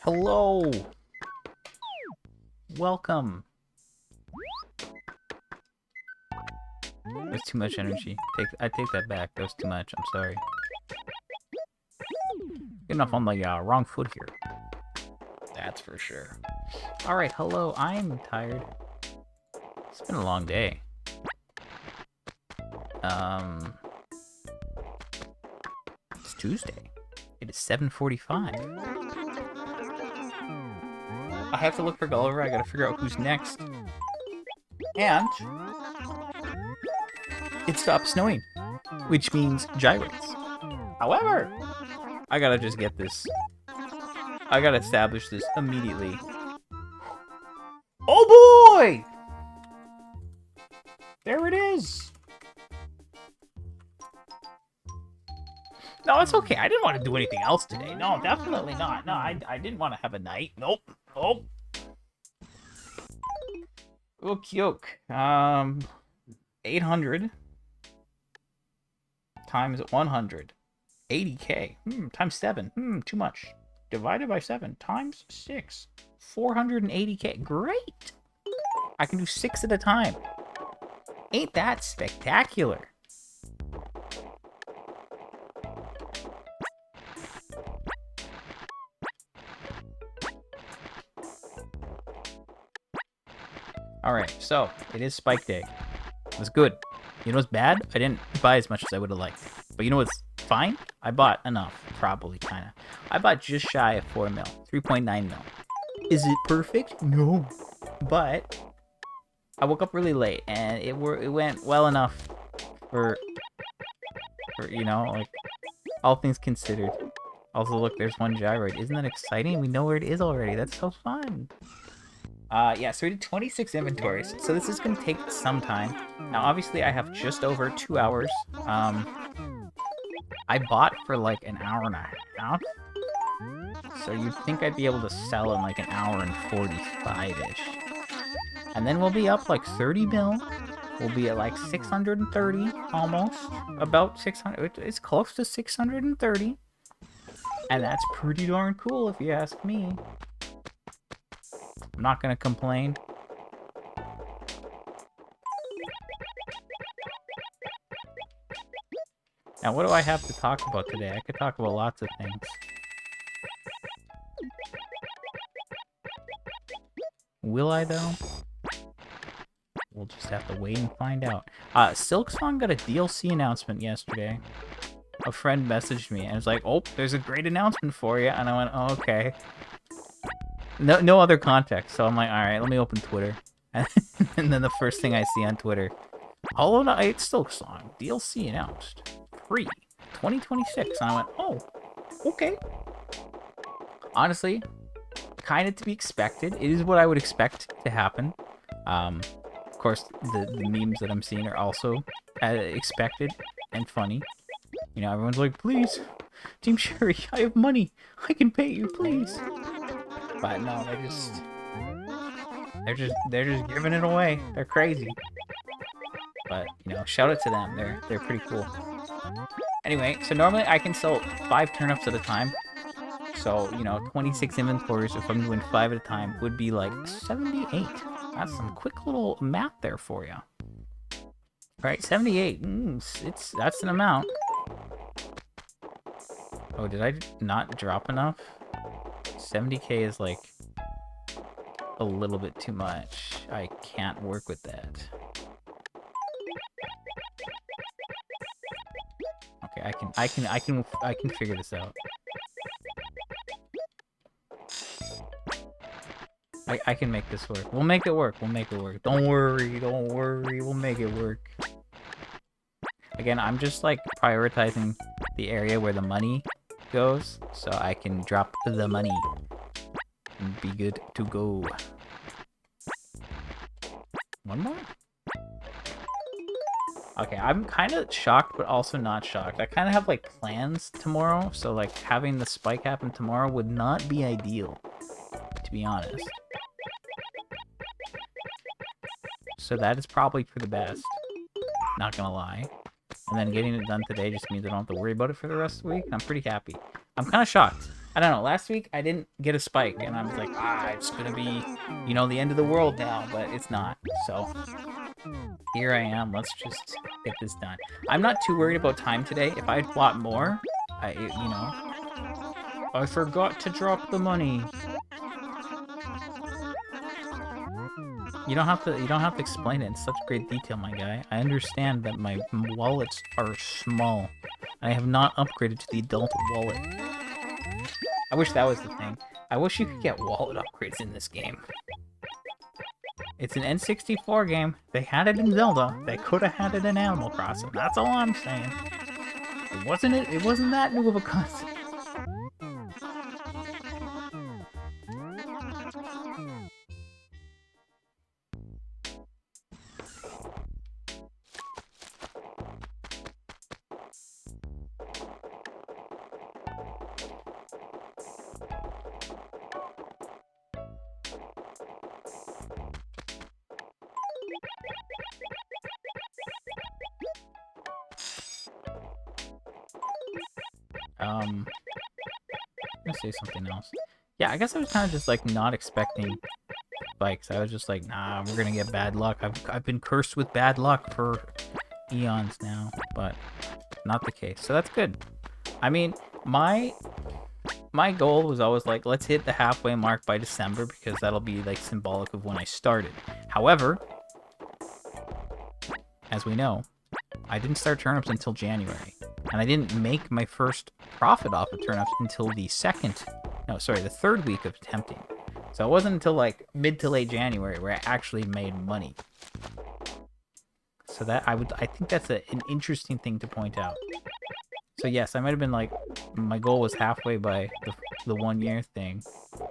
Hello! Welcome! There's too much energy. I take that back. That was too much. I'm sorry. Getting off on the wrong foot here. That's for sure. Alright, hello. I'm tired. It's been a long day. It's Tuesday. It is 7:45. I have to look for Gulliver. I gotta figure out who's next. And it stopped snowing, which means gyrates. However, I gotta just get this. I gotta establish this immediately. Oh boy! There it is. No, it's okay. I didn't want to do anything else today. No, definitely not. No, I didn't want to have a night. Nope. Nope. Okie 800 times 100. 80k. Times 7. Too much. Divided by 7 times 6. 480k. Great! I can do 6 at a time. Ain't that spectacular? Alright, so it is Spike Day. It was good. You know what's bad? I didn't buy as much as I would have liked. But you know what's fine? I bought enough. Probably, kind of. I bought just shy of 4 mil. 3.9 mil. Is it perfect? No. But I woke up really late, and it went well enough for you know, like, all things considered. Also, look, there's one gyrate. Isn't that exciting? We know where it is already. That's so fun. Yeah, so we did 26 inventories. So this is going to take some time. Now, obviously, I have just over 2 hours. I bought for like an hour and a half. So you'd think I'd be able to sell in like an hour and 45-ish. And then we'll be up like 30 mil. We'll be at like 630 almost. About 600. It's close to 630. And that's pretty darn cool if you ask me. I'm not gonna complain. Now, what do I have to talk about today? I could talk about lots of things. Will I, though? We'll just have to wait and find out. Silksong got a DLC announcement yesterday. A friend messaged me and was like, "Oh, there's a great announcement for you." And I went, "Oh, okay." No other context, so I'm like, alright, let me open Twitter. And then the first thing I see on Twitter, Hollow Knight Silksong, DLC announced. Free. 2026. And I went, oh, okay. Honestly, kind of to be expected. It is what I would expect to happen. Of course, the memes that I'm seeing are also expected and funny. You know, everyone's like, please, Team Sherry, I have money. I can pay you, please. But no, they're just giving it away. They're crazy. But you know, shout out to them. They're pretty cool. Anyway, so normally I can sell 5 turnips at a time. So, you know, 26 inventories if I'm doing 5 at a time would be like 78. That's some quick little math there for you. Right, 78. That's an amount. Oh, did I not drop enough? 70k is like a little bit too much. I can't work with that. Okay, I can figure this out. I can make this work. We'll make it work. We'll make it work. Don't worry. We'll make it work. Again, I'm just like prioritizing the area where the money goes so I can drop the money and be good to go. One more? Okay, I'm kind of shocked, but also not shocked. I kind of have, like, plans tomorrow, so, like, having the spike happen tomorrow would not be ideal, to be honest. So that is probably for the best. Not gonna lie. And then getting it done today just means I don't have to worry about it for the rest of the week, and I'm pretty happy. I'm kind of shocked. I don't know. Last week I didn't get a spike, and I was like, it's gonna be, the end of the world now, but it's not. So here I am. Let's just get this done. I'm not too worried about time today. If I bought more, I forgot to drop the money. You don't have to explain it in such great detail, my guy. I understand that my wallets are small. I have not upgraded to the adult wallet. I wish that was the thing. I wish you could get wallet upgrades in this game. It's an N64 game. They had it in Zelda. They could have had it in Animal Crossing. That's all I'm saying. It wasn't that new of a concept. I'm gonna say something else. Yeah, I guess I was kind of just like not expecting spikes. I was just like, nah, we're gonna get bad luck. I've been cursed with bad luck for eons now, but not the case. So that's good. I mean, my goal was always like, let's hit the halfway mark by December because that'll be like symbolic of when I started. However, as we know, I didn't start turnips until January, and I didn't make my first profit off of turnips until the third week of attempting. So it wasn't until like mid to late January where I actually made money. So that I think that's an interesting thing to point out. So yes, I might have been like, my goal was halfway by the 1 year thing,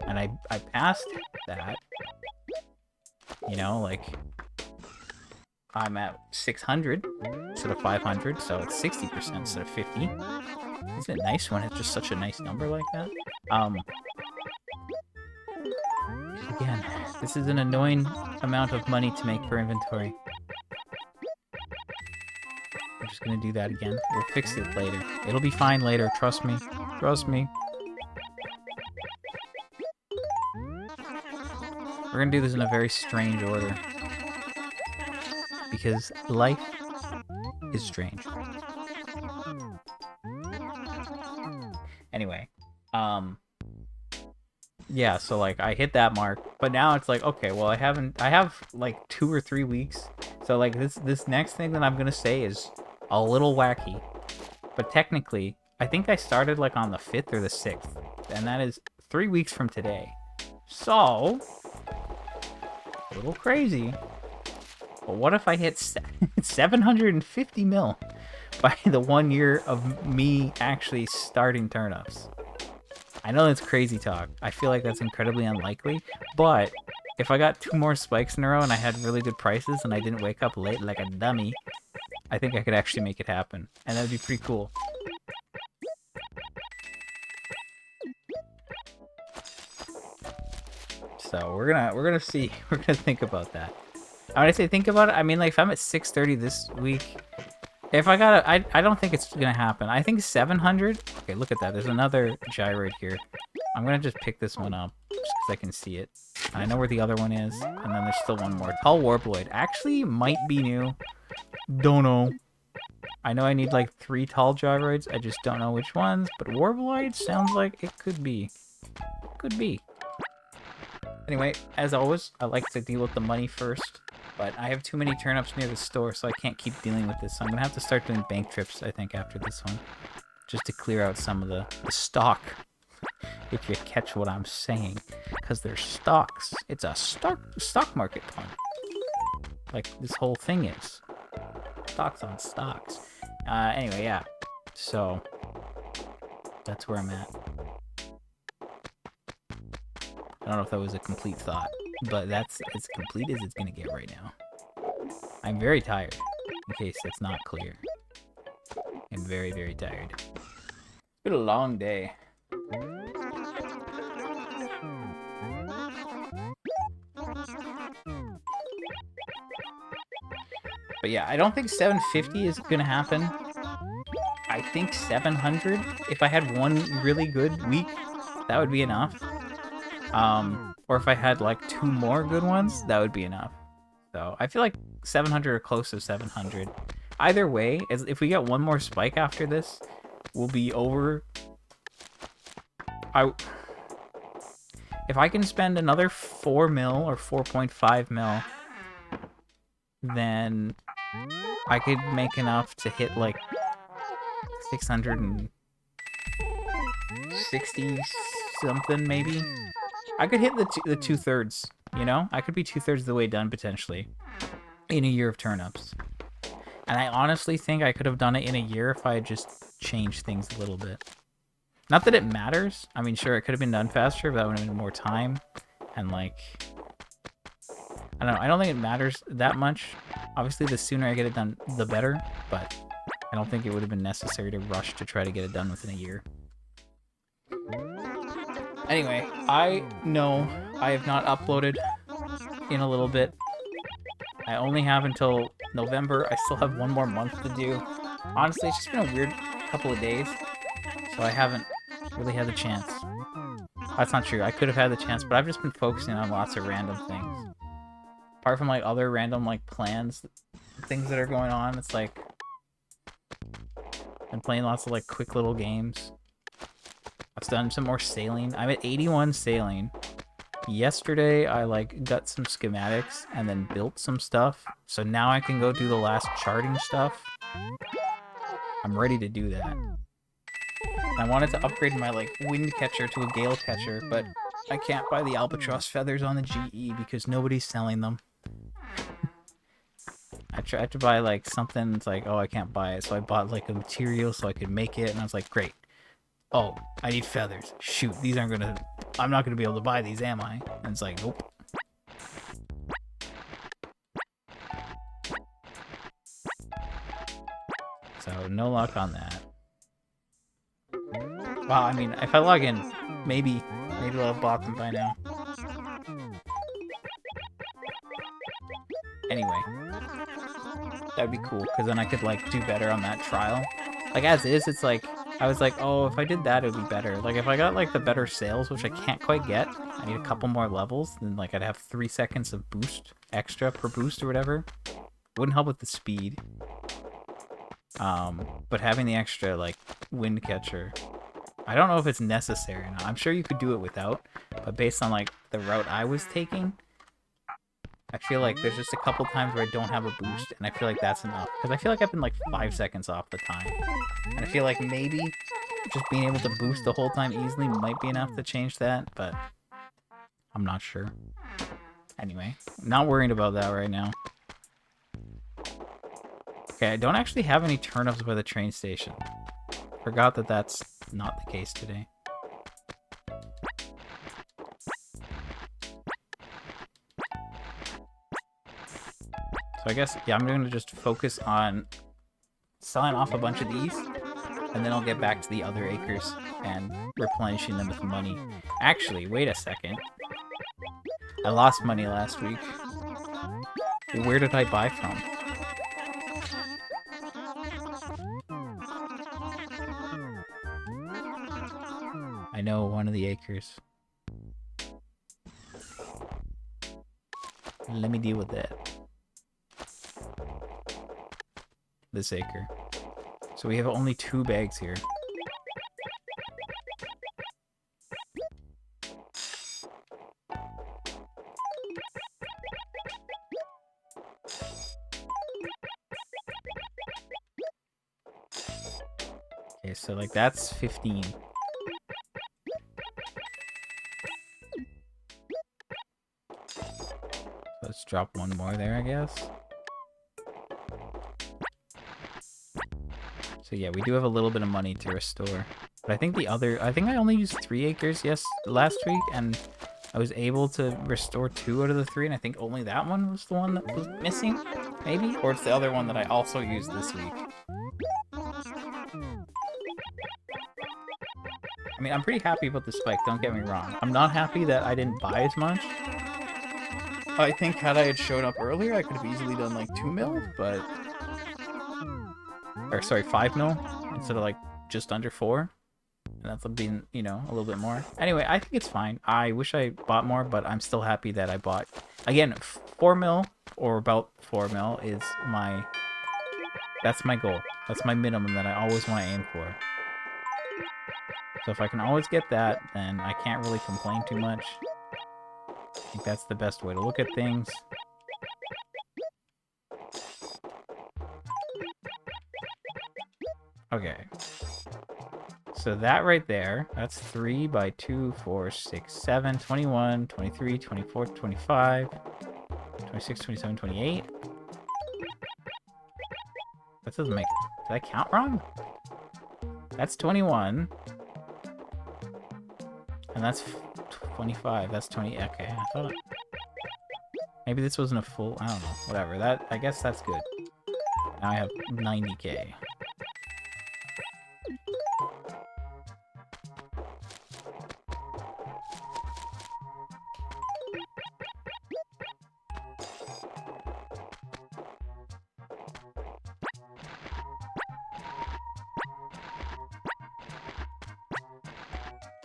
and I passed that. Like, I'm at 600 instead of 500, so it's 60% instead of 50. Isn't it nice when it's just such a nice number like that? Again, this is an annoying amount of money to make for inventory. I'm just gonna do that again. We'll fix it later. It'll be fine later, trust me. Trust me. We're gonna do this in a very strange order. Because life is strange. Anyway, yeah, so like I hit that mark, but now it's like, okay, well I have like 2 or 3 weeks. So like this next thing that I'm gonna say is a little wacky. But technically, I think I started like on the 5th or the 6th, and that is 3 weeks from today. So a little crazy. But what if I hit 750 mil by the 1 year of me actually starting turnips? I know that's crazy talk. I feel like that's incredibly unlikely, but if I got 2 more spikes in a row and I had really good prices and I didn't wake up late like a dummy, I think I could actually make it happen, and that'd be pretty cool. So we're gonna see. We're gonna think about that. When I say think about it, I mean like if I'm at 630 this week, if I got I don't think it's gonna happen. I think 700. Okay, look at that. There's another gyroid here. I'm gonna just pick this one up just because I can see it. And I know where the other one is, and then there's still one more. Tall Warbloid actually might be new. Don't know. I know I need like 3 tall gyroids. I just don't know which ones. But Warbloid sounds like it could be. Could be. Anyway, as always, I like to deal with the money first. But I have too many turnips near the store, so I can't keep dealing with this. So I'm going to have to start doing bank trips, I think, after this one. Just to clear out some of the stock. If you catch what I'm saying. Because they're stocks. It's a stock market pun. Like this whole thing is. Stocks on stocks. Anyway, yeah. So, that's where I'm at. I don't know if that was a complete thought, but that's as complete as it's gonna get right now. I'm very tired, in case that's not clear. I'm very, very tired. It's been a long day. But yeah, I don't think 750 is gonna happen. I think 700, if I had one really good week, that would be enough. Or if I had like 2 more good ones, that would be enough. So I feel like 700 or close to 700. Either way, if we get one more spike after this, we'll be over. If I can spend another 4 mil or 4.5 mil, then I could make enough to hit like 660 something maybe. I could hit the 2/3, you know? I could be 2/3 of the way done potentially in a year of turnips. And I honestly think I could have done it in a year if I had just changed things a little bit. Not that it matters. I mean, sure, it could have been done faster, but that would have been more time. And like, I don't know. I don't think it matters that much. Obviously, the sooner I get it done, the better. But I don't think it would have been necessary to rush to try to get it done within a year. Anyway, I know I have not uploaded in a little bit. I only have until November. I still have 1 more month to do. Honestly, it's just been a weird couple of days, so I haven't really had the chance. That's not true. I could have had the chance, but I've just been focusing on lots of random things. Apart from like other random like plans, things that are going on, it's like I'm playing lots of like quick little games. I've done some more sailing. I'm at 81 sailing. Yesterday, I like got some schematics and then built some stuff. So now I can go do the last charting stuff. I'm ready to do that. I wanted to upgrade my like wind catcher to a gale catcher, but I can't buy the albatross feathers on the GE because nobody's selling them. I tried to buy like something, it's like, oh, I can't buy it. So I bought like a material so I could make it, and I was like, great. Oh, I need feathers. Shoot, these aren't gonna... I'm not gonna be able to buy these, am I? And it's like, nope. So, no luck on that. Wow, I mean, if I log in, maybe I'll have bought them by now. Anyway. That'd be cool, because then I could, like, do better on that trial. Like, as is, it's like... I was like, oh, if I did that, it would be better. Like, if I got, like, the better sales, which I can't quite get, I need a couple more levels, then, like, I'd have 3 seconds of boost extra per boost or whatever. Wouldn't help with the speed. But having the extra, like, wind catcher, I don't know if it's necessary or not. I'm sure you could do it without, but based on, like, the route I was taking, I feel like there's just a couple times where I don't have a boost, and I feel like that's enough. Because I feel like I've been like 5 seconds off the time. And I feel like maybe just being able to boost the whole time easily might be enough to change that, but I'm not sure. Anyway, I'm not worried about that right now. Okay, I don't actually have any turnips by the train station. Forgot that that's not the case today. So I guess, yeah, I'm going to just focus on selling off a bunch of these, and then I'll get back to the other acres and replenishing them with money. Actually, wait a second. I lost money last week. Where did I buy from? I know one of the acres. Let me deal with that. This acre. So we have only 2 bags here. Okay, so like that's 15. Let's drop 1 more there, I guess. So yeah, we do have a little bit of money to restore. But I think I think I only used 3 acres, last week, and I was able to restore 2 out of the 3, and I think only that one was the one that was missing, maybe? Or it's the other one that I also used this week. I mean, I'm pretty happy about the spike, don't get me wrong. I'm not happy that I didn't buy as much. I think had I had showed up earlier, I could have easily done like 2 mil, but... Or sorry, 5 mil instead of like just under 4. And that's been, you know, a little bit more. Anyway, I think it's fine. I wish I bought more, but I'm still happy that I bought. Again, 4 mil or about 4 mil is my... That's my goal. That's my minimum that I always want to aim for. So if I can always get that, then I can't really complain too much. I think that's the best way to look at things. Okay. So that right there, that's 3 by 2, 4, 6, 7, 21, 23, 24, 25, 26, 27, 28. That doesn't make... Did I count wrong? That's 21. And that's 25. That's 20. Okay, I thought... Maybe this wasn't a full... I don't know. Whatever. That, I guess that's good. Now I have 90k.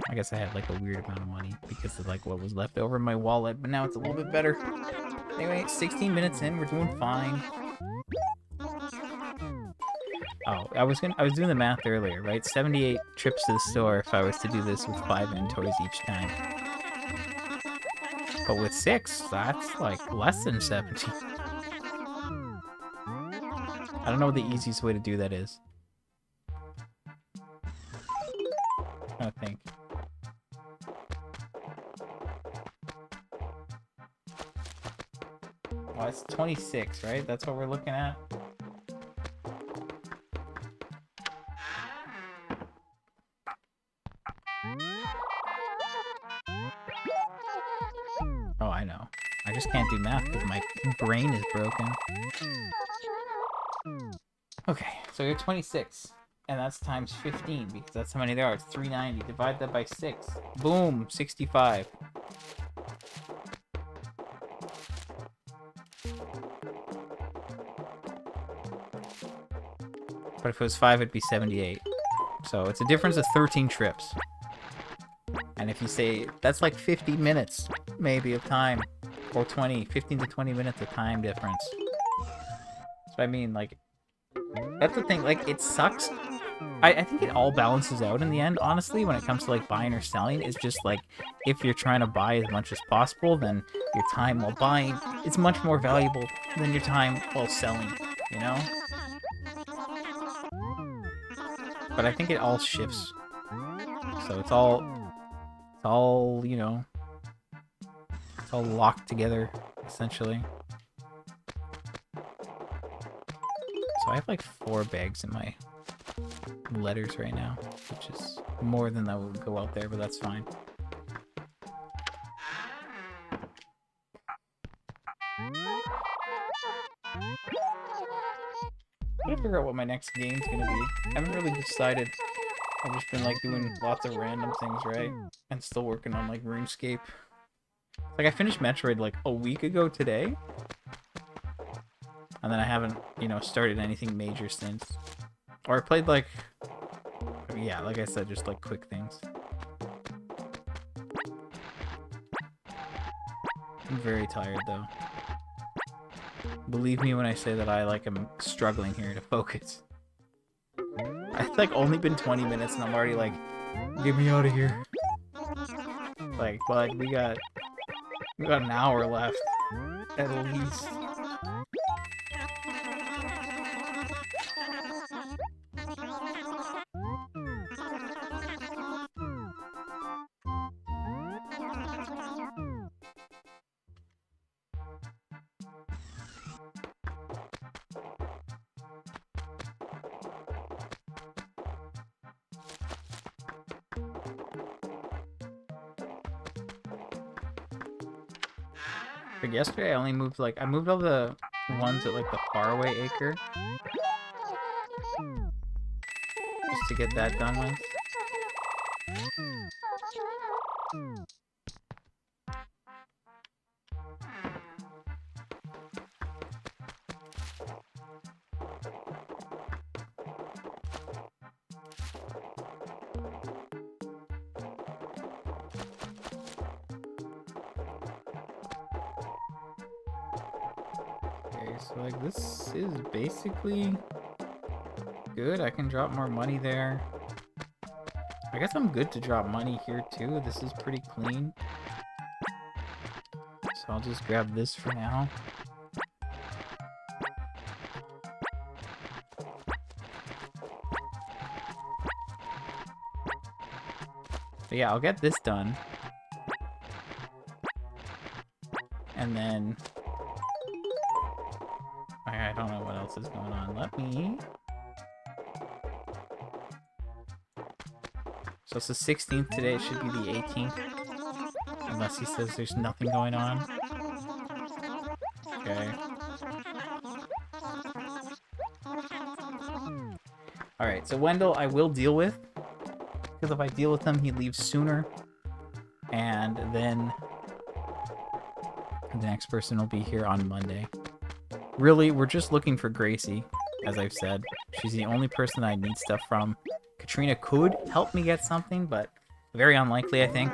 I guess I had like a weird amount of money because of like what was left over in my wallet, but now it's a little bit better. Anyway, 16 minutes in, we're doing fine. Oh, I was doing the math earlier, right? 78 trips to the store if I was to do this with 5 inventories each time. But with 6, that's like less than 70. I don't know what the easiest way to do that is. I'm trying to think. Oh, it's 26, right? That's what we're looking at? Oh, I know. I just can't do math because my brain is broken. Okay, so you're 26. And that's times 15 because that's how many there are. It's 390. Divide that by 6. Boom! 65. But if it was 5, it'd be 78. So it's a difference of 13 trips. And if you say, that's like 50 minutes, maybe, of time. Or 20, 15 to 20 minutes of time difference. So I mean, like, that's the thing, like, it sucks. I think it all balances out in the end, honestly, when it comes to, like, buying or selling. It's just, like, if you're trying to buy as much as possible, then your time while buying is much more valuable than your time while selling, you know? But I think it all shifts. So it's all, you know, it's all locked together, essentially. So I have like 4 bags in my letters right now, which is more than that would go out there, but that's fine. I gotta figure out what my next game's gonna be. I haven't really decided. I've just been like doing lots of random things, right? And still working on like RuneScape. Like I finished Metroid like a week ago today. And then I haven't, you know, started anything major since. Or I played like, yeah, like I said, just like quick things. I'm very tired though. Believe me when I say that I like am struggling here to focus. It's like only been 20 minutes and I'm already like, get me out of here. Like, but we got an hour left, at least. Like yesterday, I only moved like I moved all the ones at like the faraway acre, just to get that done with. Okay, so like this is basically good. I can drop more money there. I guess I'm good to drop money here too. This is pretty clean. So I'll just grab this for now. But yeah, I'll get this done. And then... I don't know what else is going on. Let me... So it's the 16th today. It should be the 18th. Unless he says there's nothing going on. Okay. Alright, so Wendell I will deal with. Because if I deal with him, he leaves sooner. And then the next person will be here on Monday. Really, we're just looking for Gracie, as I've said. She's the only person I need stuff from. Katrina could help me get something, but very unlikely, I think.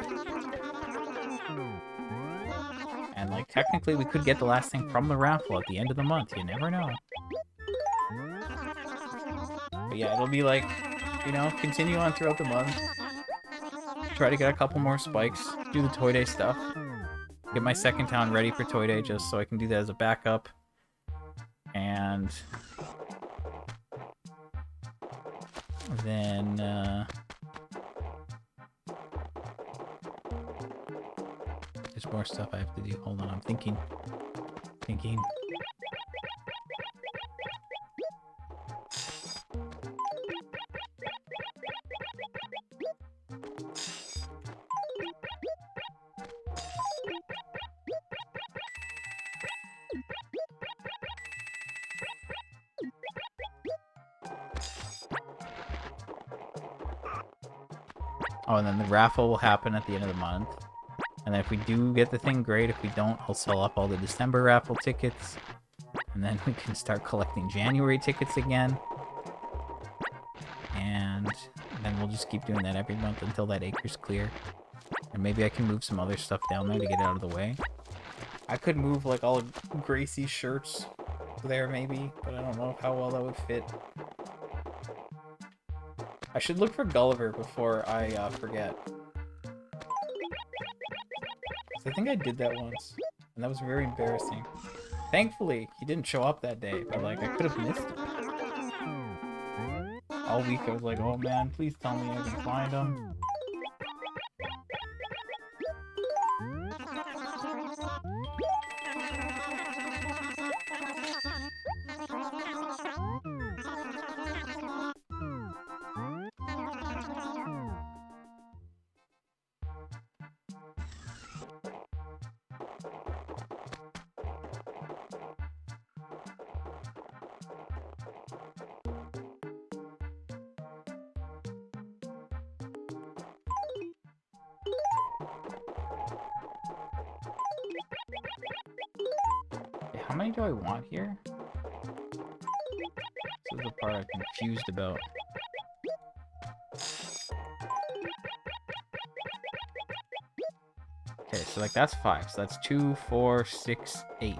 And, like, technically we could get the last thing from the raffle at the end of the month. You never know. But yeah, it'll be like, you know, continue on throughout the month. Try to get a couple more spikes. Do the Toy Day stuff. Get my second town ready for Toy Day just so I can do that as a backup. And then there's more stuff I have to do. Hold on, I'm thinking. Oh, and then the raffle will happen at the end of the month. And then if we do get the thing, great. If we don't, I'll sell up all the December raffle tickets. And then we can start collecting January tickets again. And then we'll just keep doing that every month until that acre's clear. And maybe I can move some other stuff down there to get it out of the way. I could move like all of Gracie's shirts there maybe, but I don't know how well that would fit. I should look for Gulliver before I forget. I think I did that once, and that was very embarrassing. Thankfully, he didn't show up that day, but like I could have missed him. All week I was like, oh man, please tell me I can find him. How many do I want here? This is the part I'm confused about. Okay, so like that's 5. So that's 2, 4, 6, 8.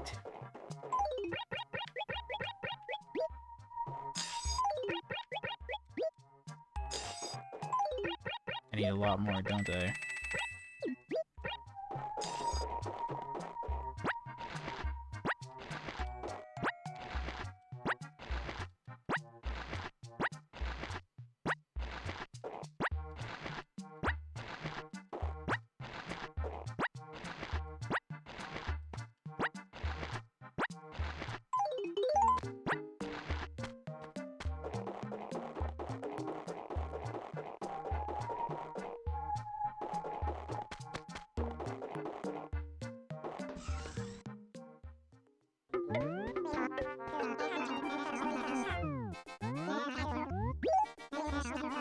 I need a lot more, don't I?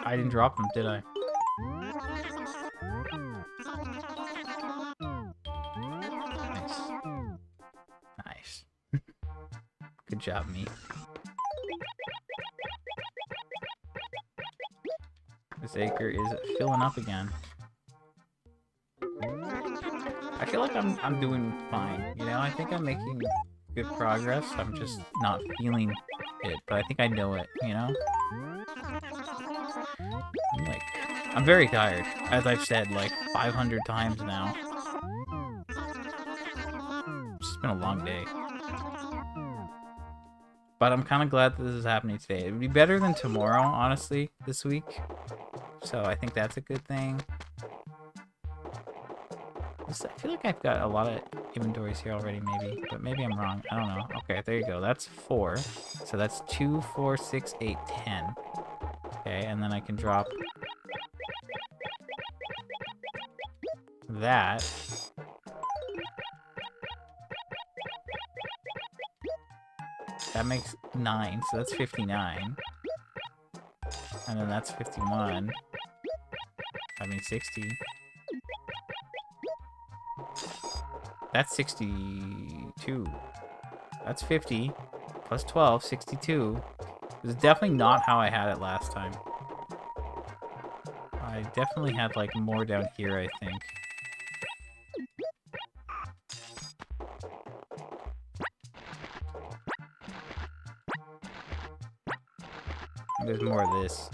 I didn't drop them, did I? Nice. Nice. Good job, me. This acre is filling up again. I feel like I'm doing fine, you know? I think I'm making good progress. I'm just not feeling it, but I think I know it, you know? I'm very tired, as I've said like 500 times now. It's just been a long day. But I'm kind of glad that this is happening today. It would be better than tomorrow, honestly, this week. So I think that's a good thing. I feel like I've got a lot of inventories here already, maybe. But maybe I'm wrong. I don't know. Okay, there you go. That's 4. So that's 2, 4, 6, 8, 10. Okay, and then I can drop that. That makes 9, so that's 59. And then that's 51. I mean 60. That's 62. That's 50. Plus 12, 62. This is definitely not how I had it last time. I definitely had, like, more down here, I think. There's more of this.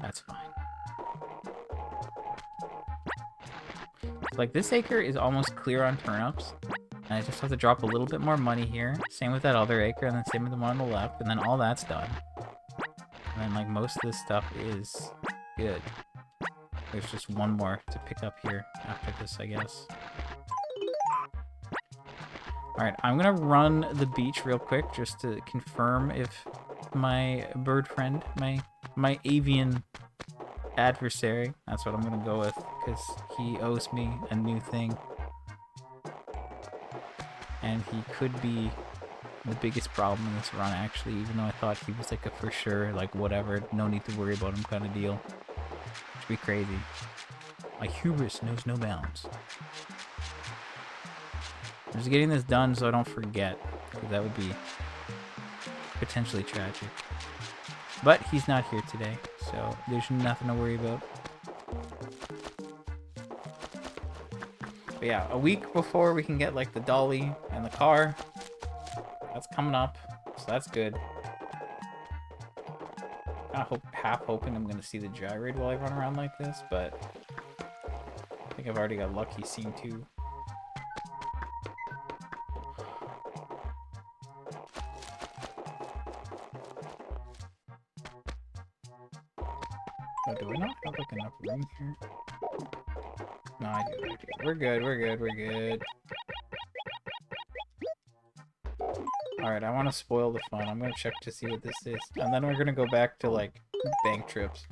That's fine. Like, this acre is almost clear on turnips. And I just have to drop a little bit more money here. Same with that other acre, and then same with the one on the left. And then all that's done. And then, like, most of this stuff is good. There's just one more to pick up here after this, I guess. Alright, I'm gonna run the beach real quick just to confirm if my bird friend, my avian adversary, that's what I'm gonna go with, because he owes me a new thing. And he could be the biggest problem in this run, actually, even though I thought he was like a for sure, like whatever, no need to worry about him kind of deal. Which would be crazy. My hubris knows no bounds. I'm just getting this done so I don't forget, because that would be potentially tragic. But he's not here today, so there's nothing to worry about. But yeah, a week before we can get like the dolly and the car. That's coming up, so that's good. Half hoping I'm gonna see the gyroid while I run around like this, but I think I've already got lucky seeing 2. Oh, do I not have like enough room here? No, I do. We're good, we're good, we're good. Alright, I want to spoil the fun. I'm going to check to see what this is. And then we're going to go back to, like, bank trips.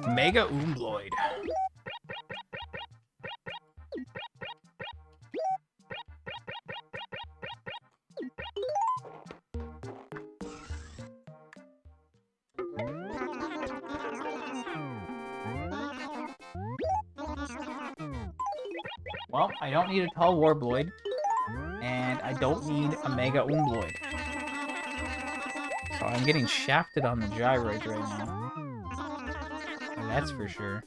Mega Ombloid. Well, I don't need a tall Warbloid. And I don't need a Mega Ombloid. So I'm getting shafted on the gyroids right now. And that's for sure.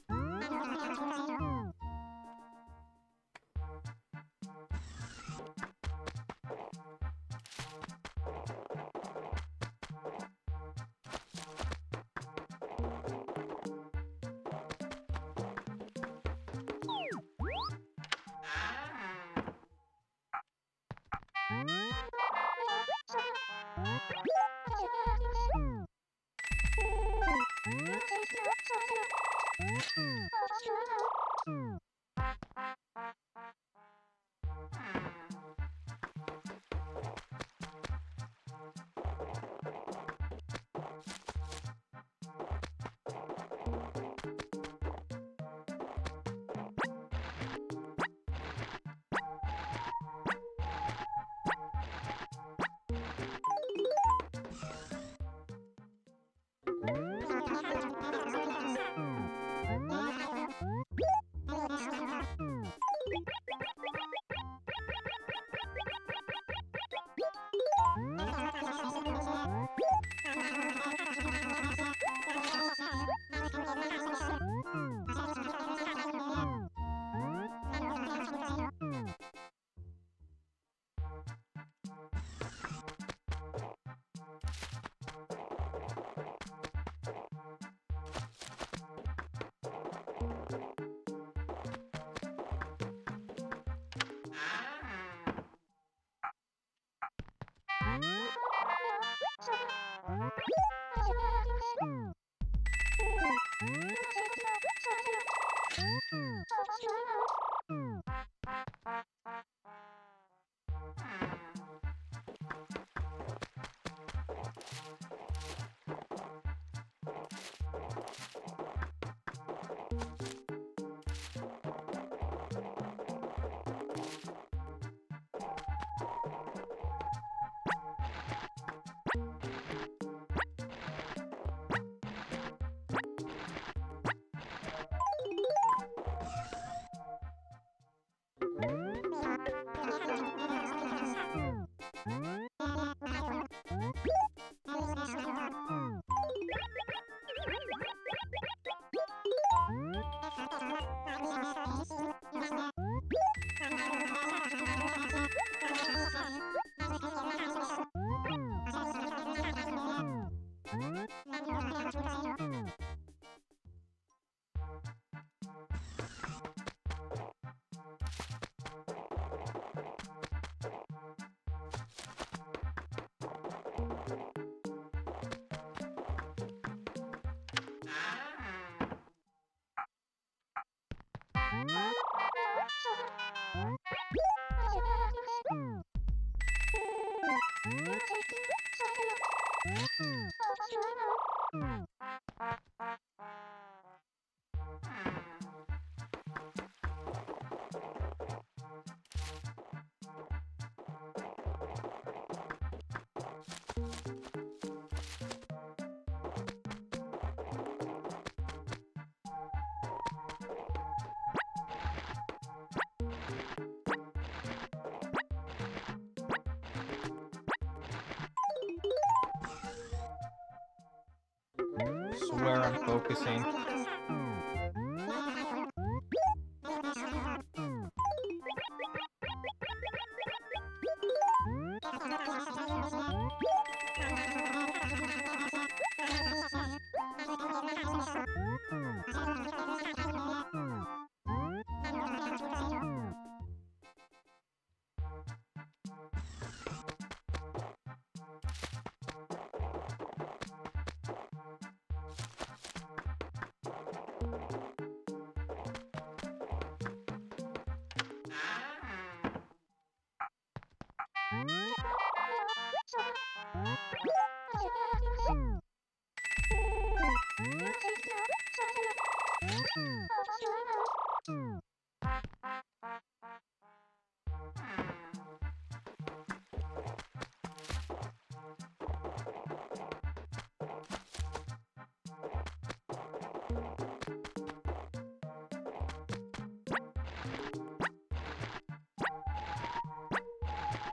Swear I'm focusing.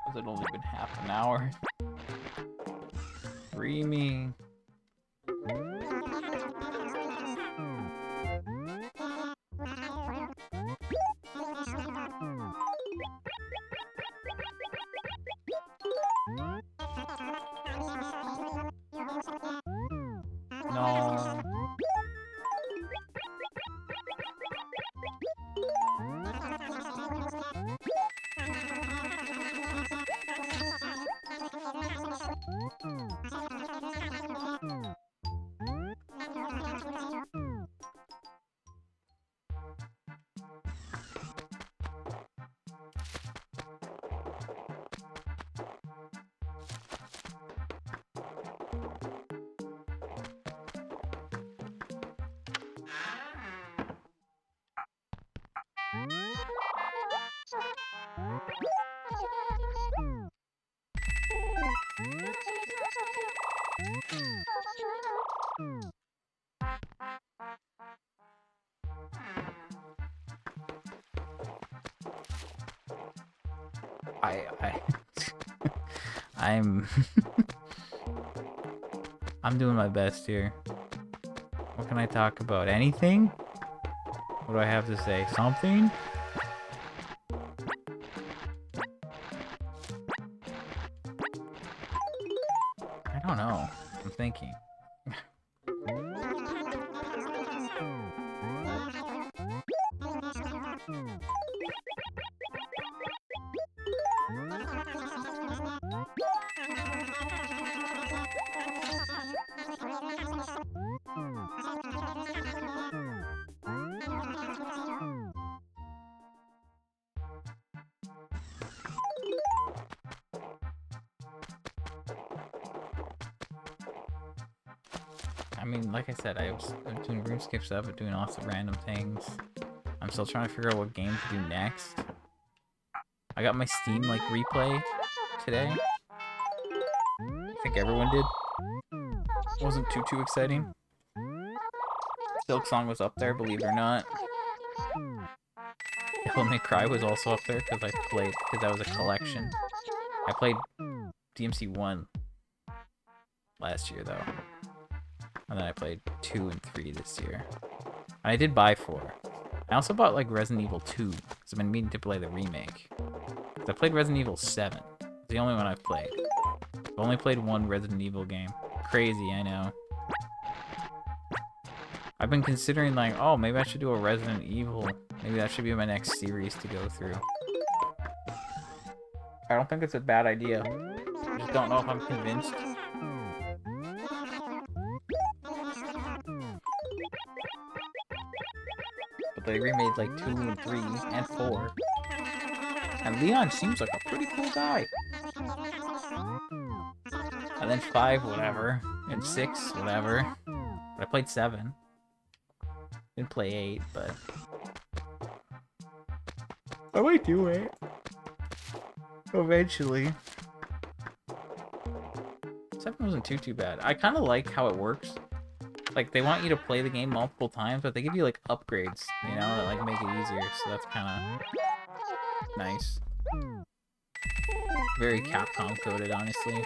Has it only been half an hour? Free me. No. I I'm I'm doing my best here. What can I talk about? Anything? What do I have to say? Something? I don't know. I'm thinking. I mean, like I said, I'm doing RuneScape stuff, I'm doing lots of random things. I'm still trying to figure out what game to do next. I got my Steam, like, replay today. I think everyone did. It wasn't too exciting. Silk Song was up there, believe it or not. Devil May Cry was also up there because that was a collection. I played DMC 1 last year, though. And then I played 2 and 3 this year. And I did buy 4. I also bought, like, Resident Evil 2, because I've been meaning to play the remake. I played Resident Evil 7. It's the only one I've played. I've only played one Resident Evil game. Crazy, I know. I've been considering, like, oh, maybe I should do a Resident Evil. Maybe that should be my next series to go through. I don't think it's a bad idea. I just don't know if I'm convinced. But they remade, like, 2 and 3 and 4. And Leon seems like a pretty cool guy. And then 5, whatever. And 6, whatever. But I played 7. Didn't play 8, but... I might do it. Eventually. 7 wasn't too bad. I kind of like how it works. Like, they want you to play the game multiple times, but they give you, like, upgrades, you know, that, like, make it easier. So that's kind of nice. Very Capcom coded, honestly.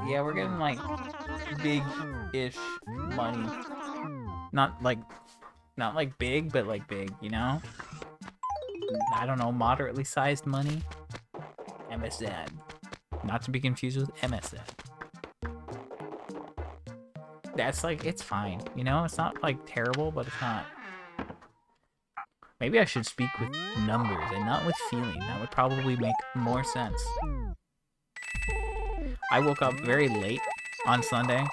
Yeah, we're getting like big-ish money. Not like big, but like big, you know? I don't know, moderately sized money. MSN. Not to be confused with MSN. That's like, it's fine, you know? It's not like terrible, but it's not. Maybe I should speak with numbers and not with feeling. That would probably make more sense. I woke up very late on Sunday,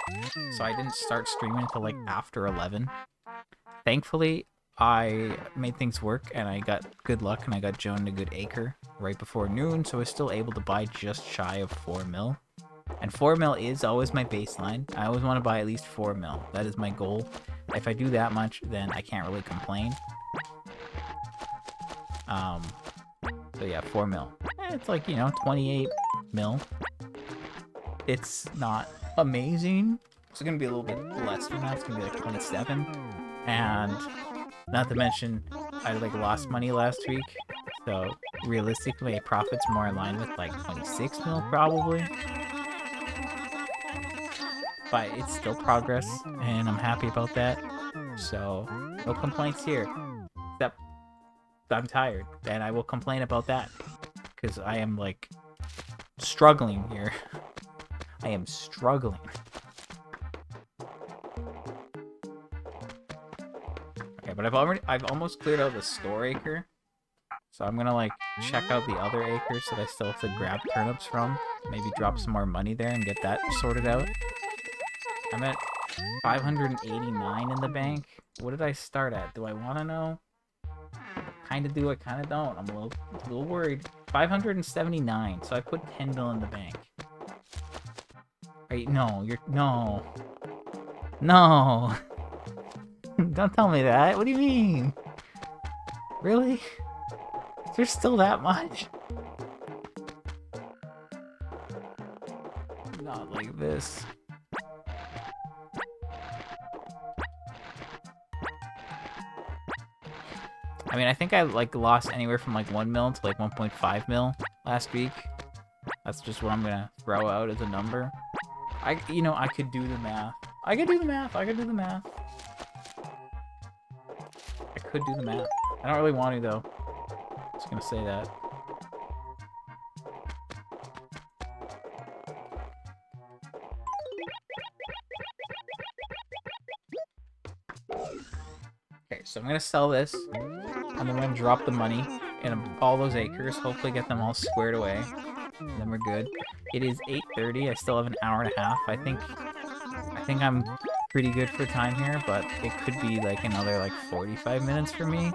so I didn't start streaming until like after 11. Thankfully, I made things work and I got good luck and I got Joan a good acre right before noon, so I was still able to buy just shy of 4 mil. And 4 mil is always my baseline. I always want to buy at least 4 mil. That is my goal. If I do that much, then I can't really complain. So yeah, 4 mil. It's like, you know, 28 mil. It's not amazing. It's gonna be a little bit less than that. It's gonna be like 27. And not to mention, I like lost money last week. So realistically, a profit's more in line with like 26 mil probably. But it's still progress, and I'm happy about that. So no complaints here. Except I'm tired, and I will complain about that. Because I am like struggling here. I am struggling. Okay, but I've almost cleared out the store acre. So I'm gonna like check out the other acres that I still have to grab turnips from. Maybe drop some more money there and get that sorted out. I'm at 589 in the bank. What did I start at? Do I want to know? Kind of do, I kind of don't. I'm a little worried. 579. So I put 10 mil in the bank. Wait, no, no. No. Don't tell me that. What do you mean? Really? There's still that much? Not like this. I mean, I think I like lost anywhere from like 1 mil to like 1.5 mil last week. That's just what I'm gonna throw out as a number. I could do the math. I could do the math. I could do the math. I don't really want to though. Just gonna say that. Okay, so I'm gonna sell this, and then I'm gonna drop the money in all those acres. Hopefully, get them all squared away. And then we're good. It is 8:30. I still have an hour and a half. I think I'm pretty good for time here, but it could be like another like 45 minutes for me.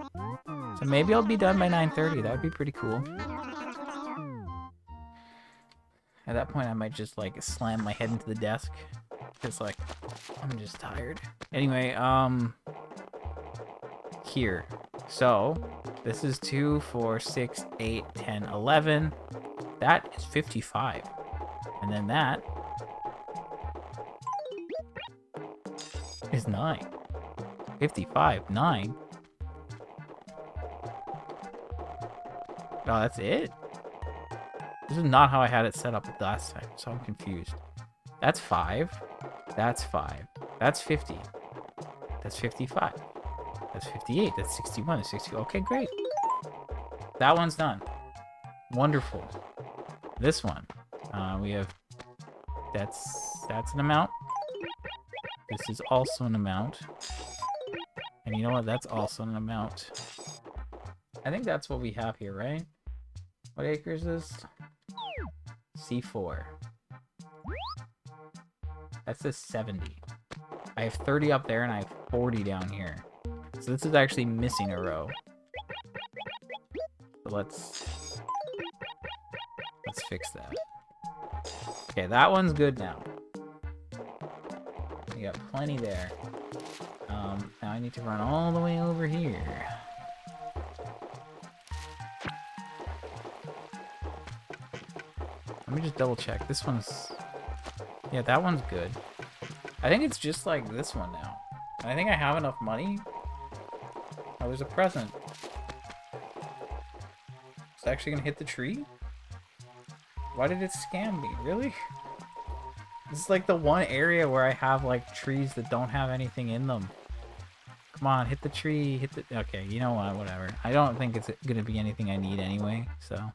So maybe I'll be done by 9:30. That would be pretty cool. At that point, I might just like slam my head into the desk. Because like, I'm just tired. Anyway, here. So, this is 2, 4, 6, 8, 10, 11. That is 55. And then that is 9. 55, 9. Oh, that's it? This is not how I had it set up last time, so I'm confused. That's 5. That's 5. That's 50. That's 55. That's 58. That's 61. That's 60. Okay, great. That one's done. Wonderful. This one, we have. That's an amount. This is also an amount. And you know what? That's also an amount. I think that's what we have here, right? What acres is this? C4. That says 70. I have 30 up there and I have 40 down here. So this is actually missing a row. So let's fix that. Okay, that one's good now. We got plenty there. Now I need to run all the way over here. Let me just double check. This one's... Yeah, that one's good. I think it's just like this one now. And I think I have enough money. Oh, there's a present. It's actually gonna hit the tree? Why did it scam me? Really? This is like the one area where I have like trees that don't have anything in them. Come on, hit the tree, hit the... Okay, you know what, whatever. I don't think it's gonna be anything I need anyway, so...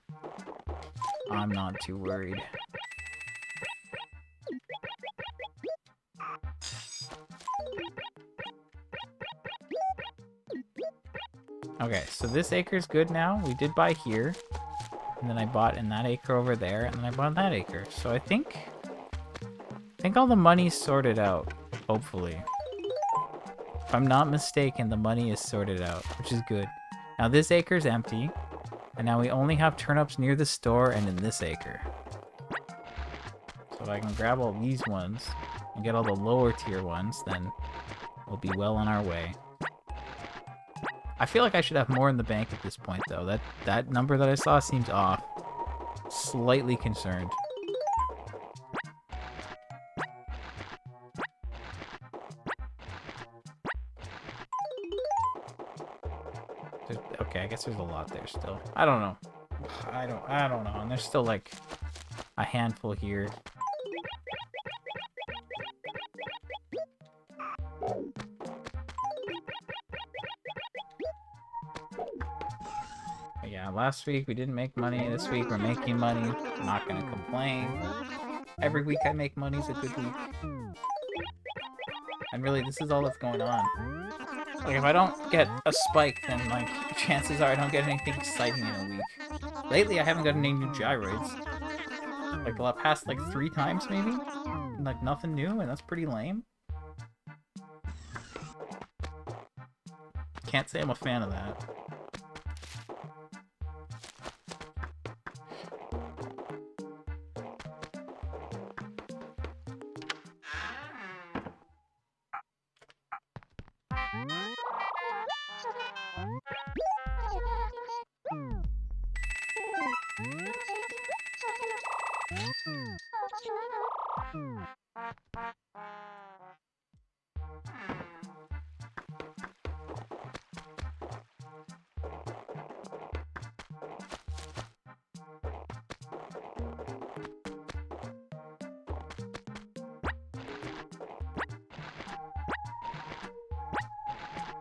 I'm not too worried. Okay, so this acre's good now. We did buy here. And then I bought in that acre over there, and then I bought that acre. So I think all the money's sorted out, hopefully. If I'm not mistaken, the money is sorted out, which is good. Now this acre's empty, and now we only have turnips near the store and in this acre. So if I can grab all these ones and get all the lower tier ones, then we'll be well on our way. I feel like I should have more in the bank at this point, though. That number that I saw seems off. Slightly concerned. Okay, I guess there's a lot there still. I don't know. I don't know. And there's still like a handful here. Yeah, last week we didn't make money. This week we're making money. I'm not gonna complain. Every week I make money is a good week. And really, this is all that's going on. Like, if I don't get a spike, then, like, chances are I don't get anything exciting in a week. Lately, I haven't gotten any new gyroids. Like, the past, like, 3 times, maybe? And, like, nothing new, and that's pretty lame. Can't say I'm a fan of that.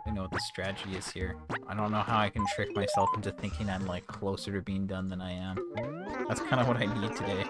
I know what the strategy is here. I don't know how I can trick myself into thinking I'm, like, closer to being done than I am. That's kind of what I need today.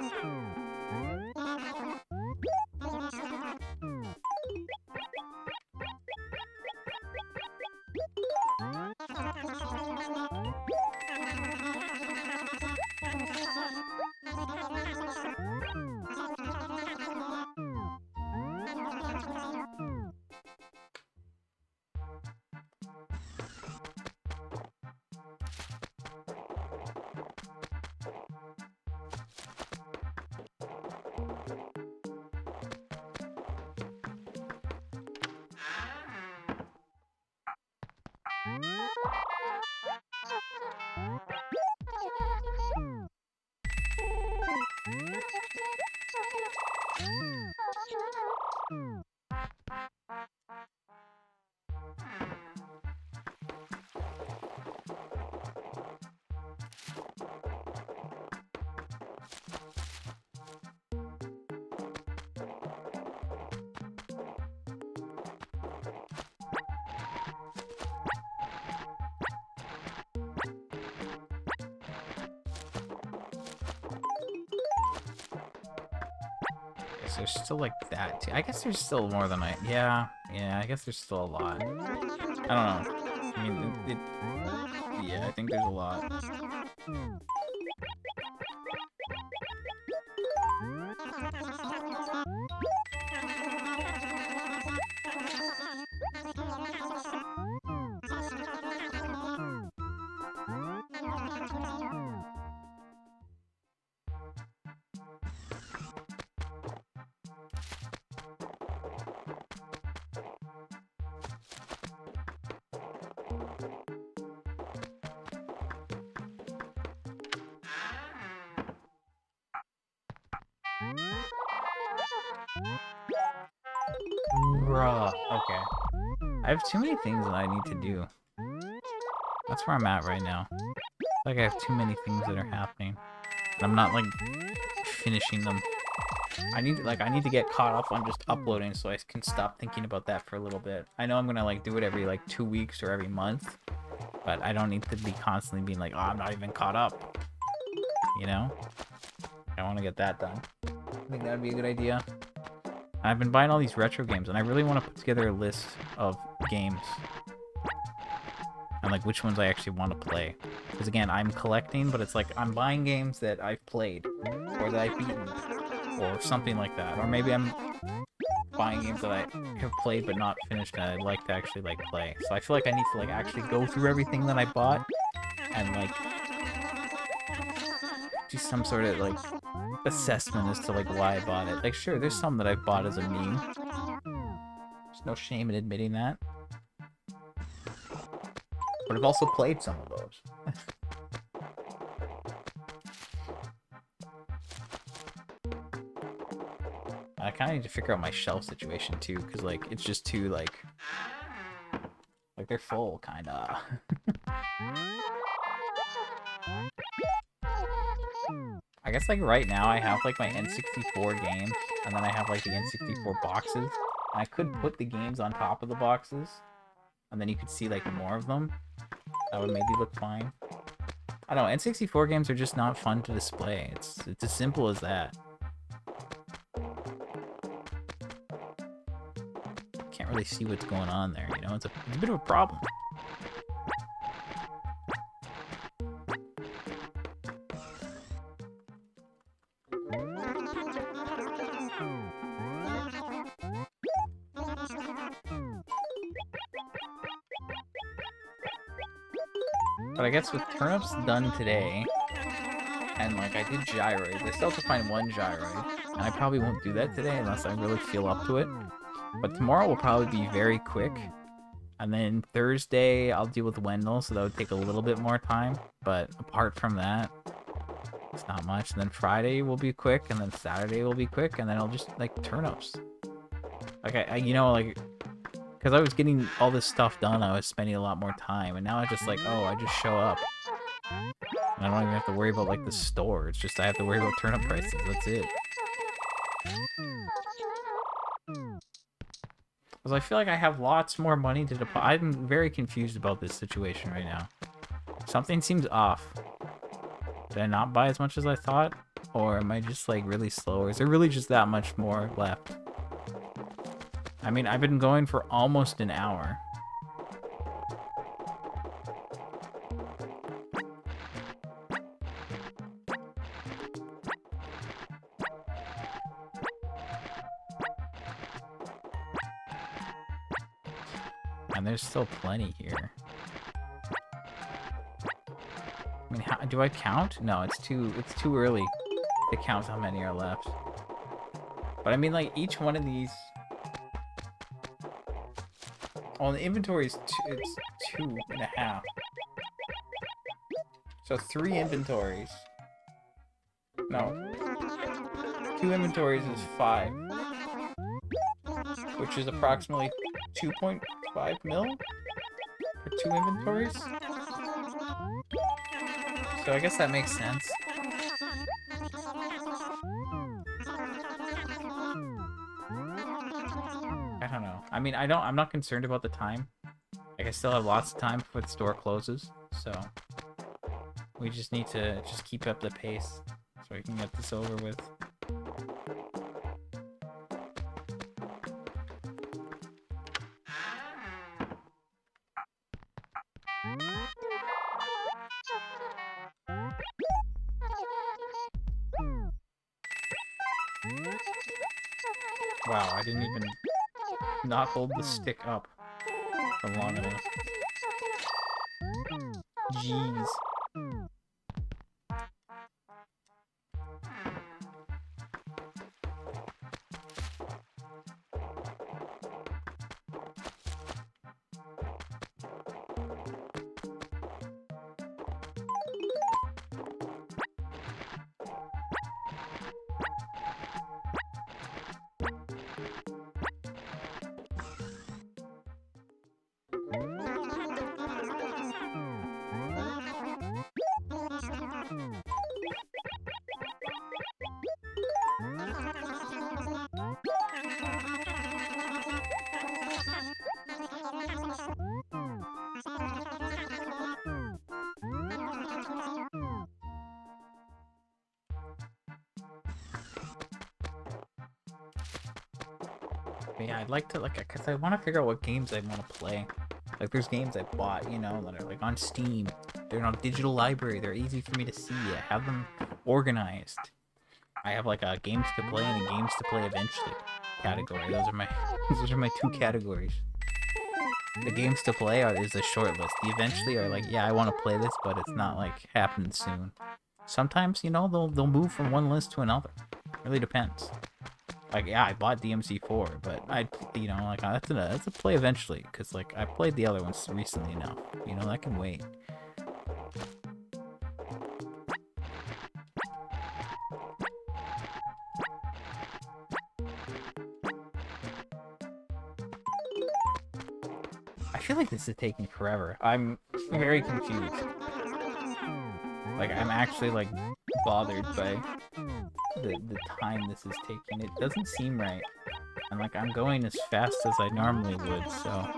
So there's still, like, that too. I guess there's still more than yeah, I guess there's still a lot. I don't know. I mean, yeah, I think there's a lot. Bruh. Okay. I have too many things that I need to do. That's where I'm at right now. Like, I have too many things that are happening. And I'm not, like, finishing them. I need to get caught up on just uploading so I can stop thinking about that for a little bit. I know I'm gonna, like, do it every, like, 2 weeks or every month. But I don't need to be constantly being like, oh, I'm not even caught up. You know? I want to get that done. I think that would be a good idea. I've been buying all these retro games, and I really want to put together a list of games. And, like, which ones I actually want to play. Because, again, I'm collecting, but it's like I'm buying games that I've played. Or that I've beaten. Or something like that. Or maybe I'm buying games that I have played but not finished that I'd like to actually, like, play. So I feel like I need to, like, actually go through everything that I bought. And, like, do some sort of, like, assessment as to, like, why I bought it. Like, sure, there's some that I've bought as a meme. There's no shame in admitting that. But I've also played some of those. I kind of need to figure out my shelf situation, too, because, like, it's just too, like, they're full, kind of. I guess, like, right now I have, like, my N64 games, and then I have, like, the N64 boxes. And I could put the games on top of the boxes, and then you could see, like, more of them. That would maybe look fine. I don't know, N64 games are just not fun to display. It's as simple as that. can't really see what's going on there, you know? It's a bit of a problem. But I guess with turnips done today, and like I did gyroids, I still have to find one gyroid, and I probably won't do that today unless I really feel up to it. But tomorrow will probably be very quick, and then Thursday I'll deal with Wendell, so that would take a little bit more time. But apart from that, it's not much. And then Friday will be quick, and then Saturday will be quick, and then I'll just like turnips. Like I you know, like. Because I was getting all this stuff done, I was spending a lot more time, and now I just like, oh, I just show up. And I don't even have to worry about, like, the store. It's just I have to worry about turnip prices. That's it. Because I feel like I have lots more money to deposit. I'm very confused about this situation right now. Something seems off. Did I not buy as much as I thought? Or am I just, like, really slow? Or is there really just that much more left? I mean, I've been going for almost an hour. And there's still plenty here. I mean, how, do I count? No, it's too early to count how many are left. But I mean, like, each one of these... Oh, the inventory is it's 2.5. So 3 inventories. No. 2 inventories is 5. Which is approximately 2.5 mil for 2 inventories. So I guess that makes sense. I don't know. I mean, I'm not concerned about the time. Like, I still have lots of time before the store closes, so we just need to just keep up the pace so we can get this over with. Wow, I didn't even not hold the stick up for long enough. Jeez. But yeah, I'd like to, like, because I want to figure out what games I want to play. Like, there's games I bought, you know, that are, like, on Steam. They're on digital library. They're easy for me to see. I have them organized. I have, like, a games to play and a games to play eventually category. Those are my 2 categories. The games to play is a short list. The eventually are like, yeah, I want to play this, but it's not, like, happening soon. Sometimes, you know, they'll move from one list to another. It really depends. Like, yeah, I bought DMC4, but you know, like, that's a play eventually, because, like, I played the other ones recently enough. You know, that can wait. I feel like this is taking forever. I'm very confused. Like, I'm actually, like, bothered by the time this is taking. It doesn't seem right. And, like, I'm going as fast as I normally would, so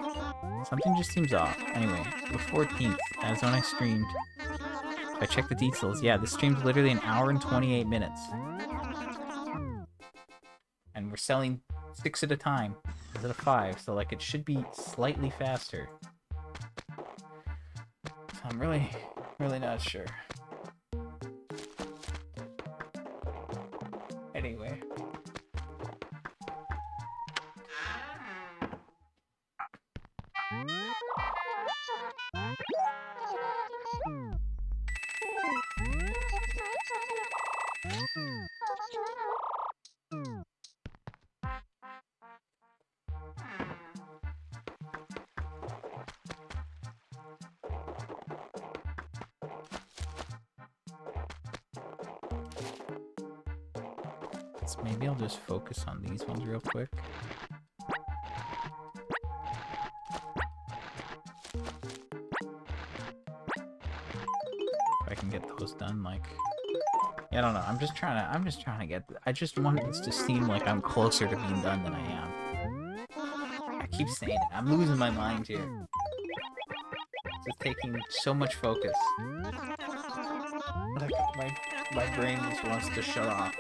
something just seems off. Anyway, the 14th, as when I streamed. If I check the details, yeah, this stream's literally 1 hour and 28 minutes. And we're selling 6 at a time. Is it a 5? So like it should be slightly faster. So I'm really not sure. Anyway. So maybe I'll just focus on these ones real quick. If I can get those done, like, yeah, I don't know. I'm just trying to get. I just want this to seem like I'm closer to being done than I am. I keep saying it. I'm losing my mind here. It's taking so much focus. Like my brain just wants to shut off.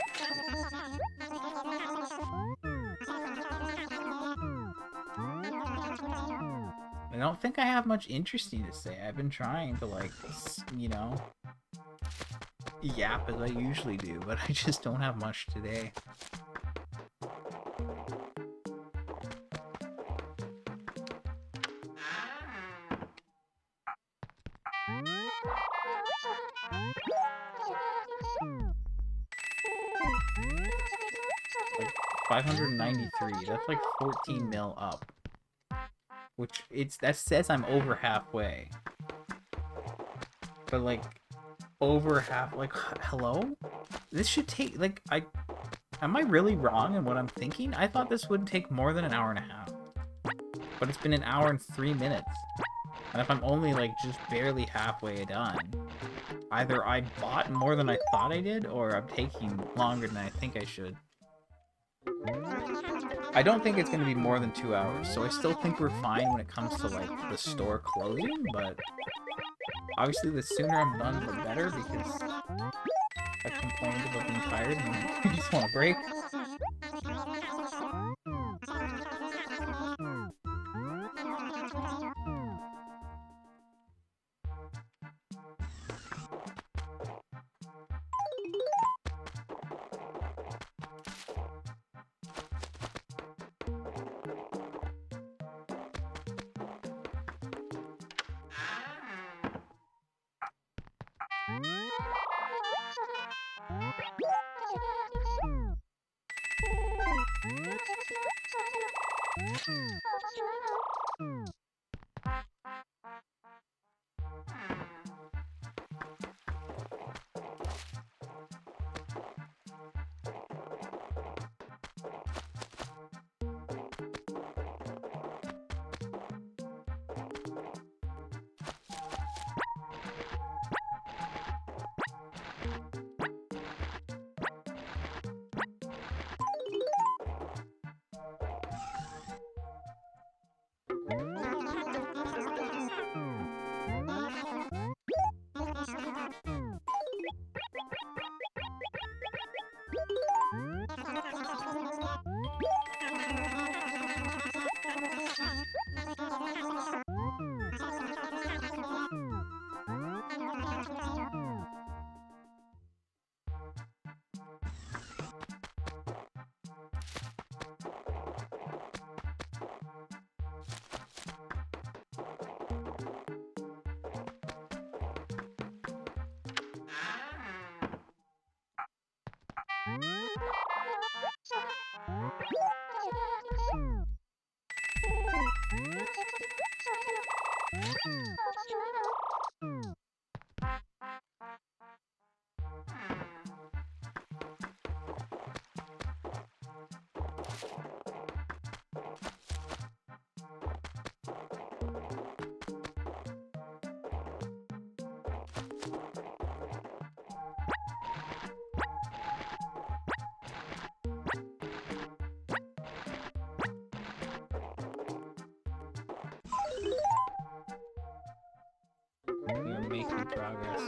I don't think I have much interesting to say. I've been trying to, like, you know, yap as I usually do, but I just don't have much today. Like 593. That's like 14 mil up. Which that says I'm over halfway. But like over half, like, hello? This should take, like, am I really wrong in what I'm thinking? I thought this would take more than an hour and a half. But it's been an hour and 3 minutes. And if I'm only, like, just barely halfway done, either I bought more than I thought I did, or I'm taking longer than I think I should. I don't think it's going to be more than 2 hours, so I still think we're fine when it comes to, like, the store closing, but obviously the sooner I'm done, the better, because I've complained about being tired and I just want a break. We are making progress.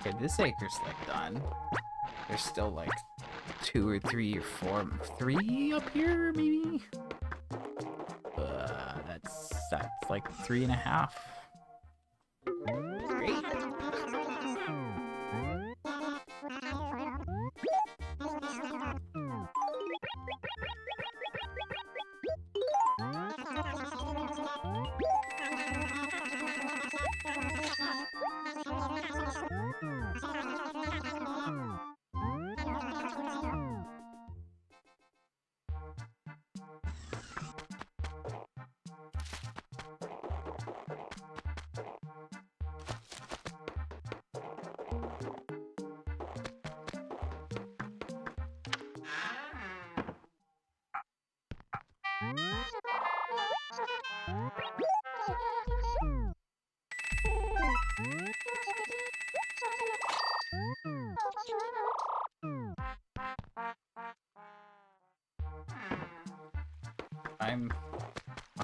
Okay, this acre's like done. There's still like 2 or 3 or 4, 3 up here maybe. That's like 3.5. Great.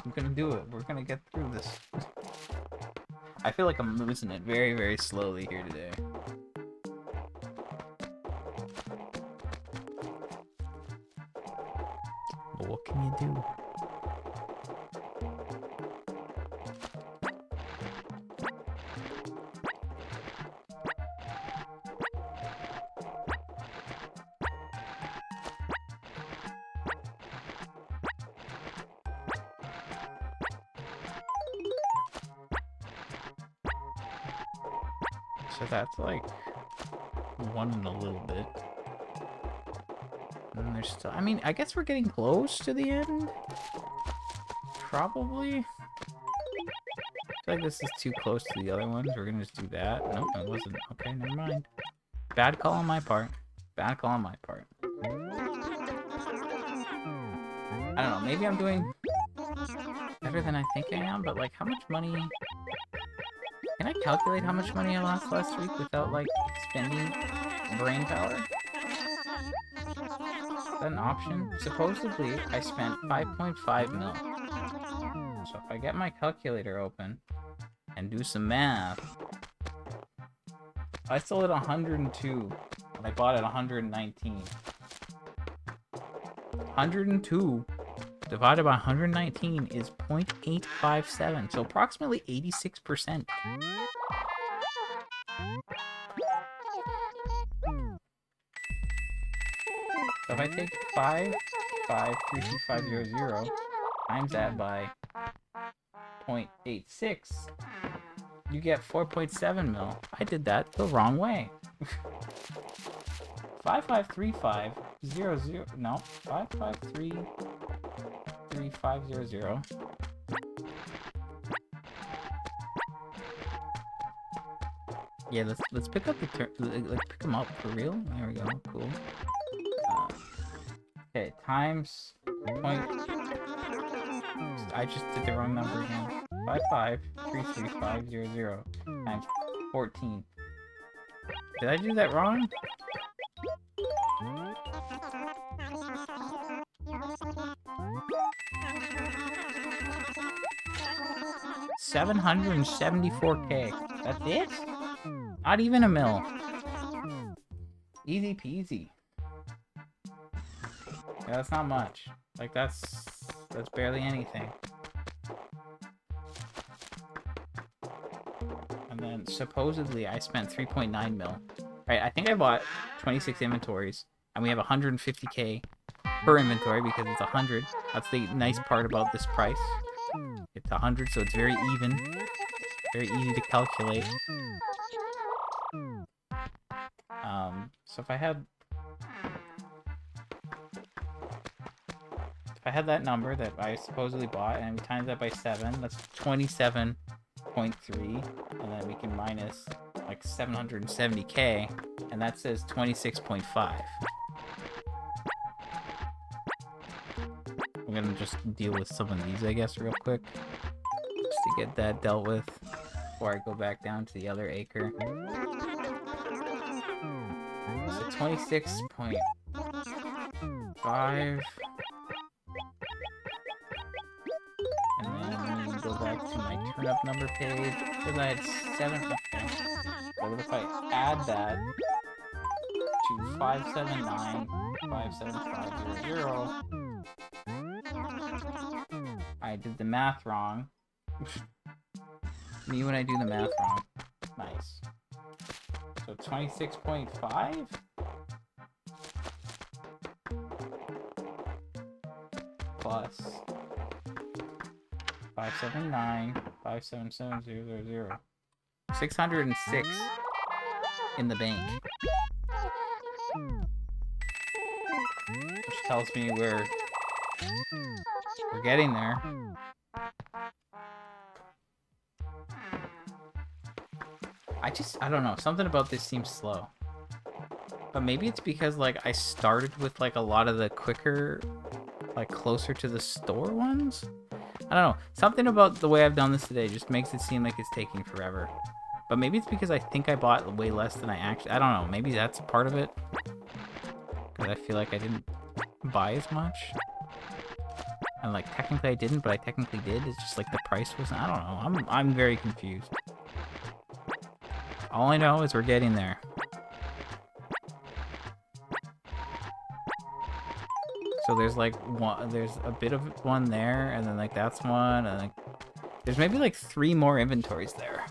I'm gonna do it. We're gonna get through this. I feel like I'm losing it very, very slowly here today. But what can you do? So that's like 1 and a little bit. And there's still, I mean, I guess we're getting close to the end. Probably. I feel like this is too close to the other ones. We're gonna just do that. Nope, it wasn't. Okay, never mind. Bad call on my part. Bad call on my part. I don't know, maybe I'm doing better than I think I am, but like, how much money... Can I calculate how much money I lost last week without, like, expending brain power? Is that an option? Supposedly, I spent 5.5 mil. So if I get my calculator open and do some math, I sold at 102, and I bought at 119. 102 divided by 119 is 0.857, so approximately 86%. So if I take 5,532,500 times that by 0.86, you get 4.7 mil. I did that the wrong way. 553500. No, 553500 Yeah, let's pick up the like pick them up for real. There we go. Cool. Okay, times point. I just did the wrong number again. 55,335,000 times 14. Did I do that wrong? $774K. That's it? Not even a mil. Easy peasy. Yeah, that's not much. Like that's barely anything. And then supposedly I spent 3.9 mil. Right, I think I bought 26 inventories, and we have 150K per inventory because it's 100. That's the nice part about this price. It's 100, so it's very even. Very easy to calculate. So if I had that number that I supposedly bought, and we times that by 7, that's 27.3, and then we can minus like 770K, and that says 26.5. I'm gonna just deal with some of these, I guess, real quick, just to get that dealt with before I go back down to the other acre. So 26.5. And then we go back to my turnip number page, because I had 7. Okay. So what if I add that to 579,575,000? I did the math wrong. Me when I do the math wrong. Nice. So 26.5? Plus 579,577,000. 606 in the bank. Which tells me we're getting there. I don't know. Something about this seems slow. But maybe it's because, like, I started with, like, a lot of the quicker, like, closer to the store ones? I don't know. Something about the way I've done this today just makes it seem like it's taking forever. But maybe it's because I think I bought way less than I actually... I don't know. Maybe that's a part of it. Because I feel like I didn't buy as much. And, like, technically I didn't, but I technically did. It's just, like, the price wasn't... I don't know. I'm very confused. All I know is we're getting there. So there's like there's a bit of one there, and then like that's one, and like there's maybe like 3 more inventories there.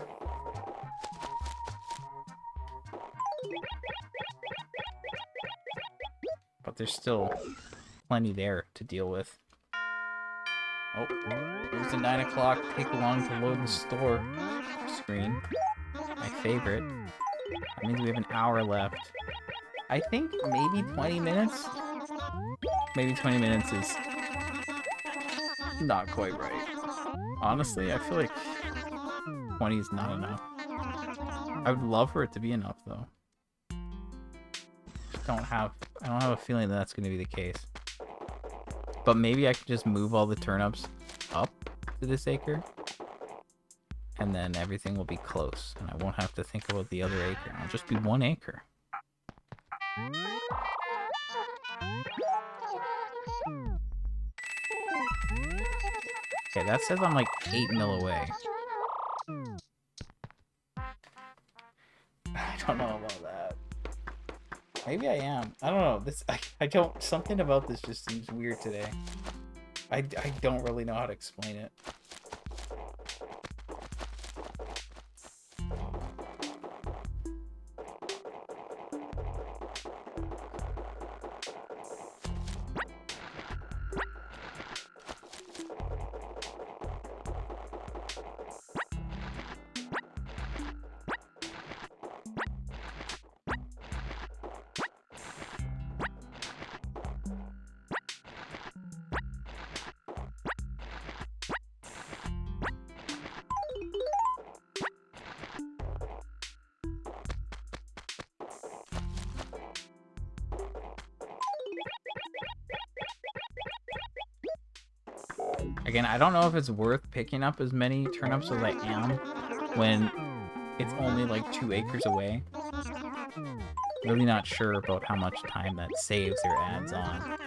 But there's still plenty there to deal with. Oh, there's the 9 o'clock take long to load the store screen. My favorite. That means we have an hour left. I think maybe 20 minutes? Maybe 20 minutes is not quite right. Honestly, I feel like 20 is not enough. I would love for it to be enough, though. I don't have a feeling that that's going to be the case. But maybe I could just move all the turnips up to this acre. And then everything will be close. And I won't have to think about the other acre. It'll just be 1 acre. Okay, that says I'm like 8 mil away. I don't know about that. Maybe I am. I don't know. I don't... Something about this just seems weird today. I don't really know how to explain it. Again, I don't know if it's worth picking up as many turnips as I am when it's only like 2 acres away. Really not sure about how much time that saves or adds on.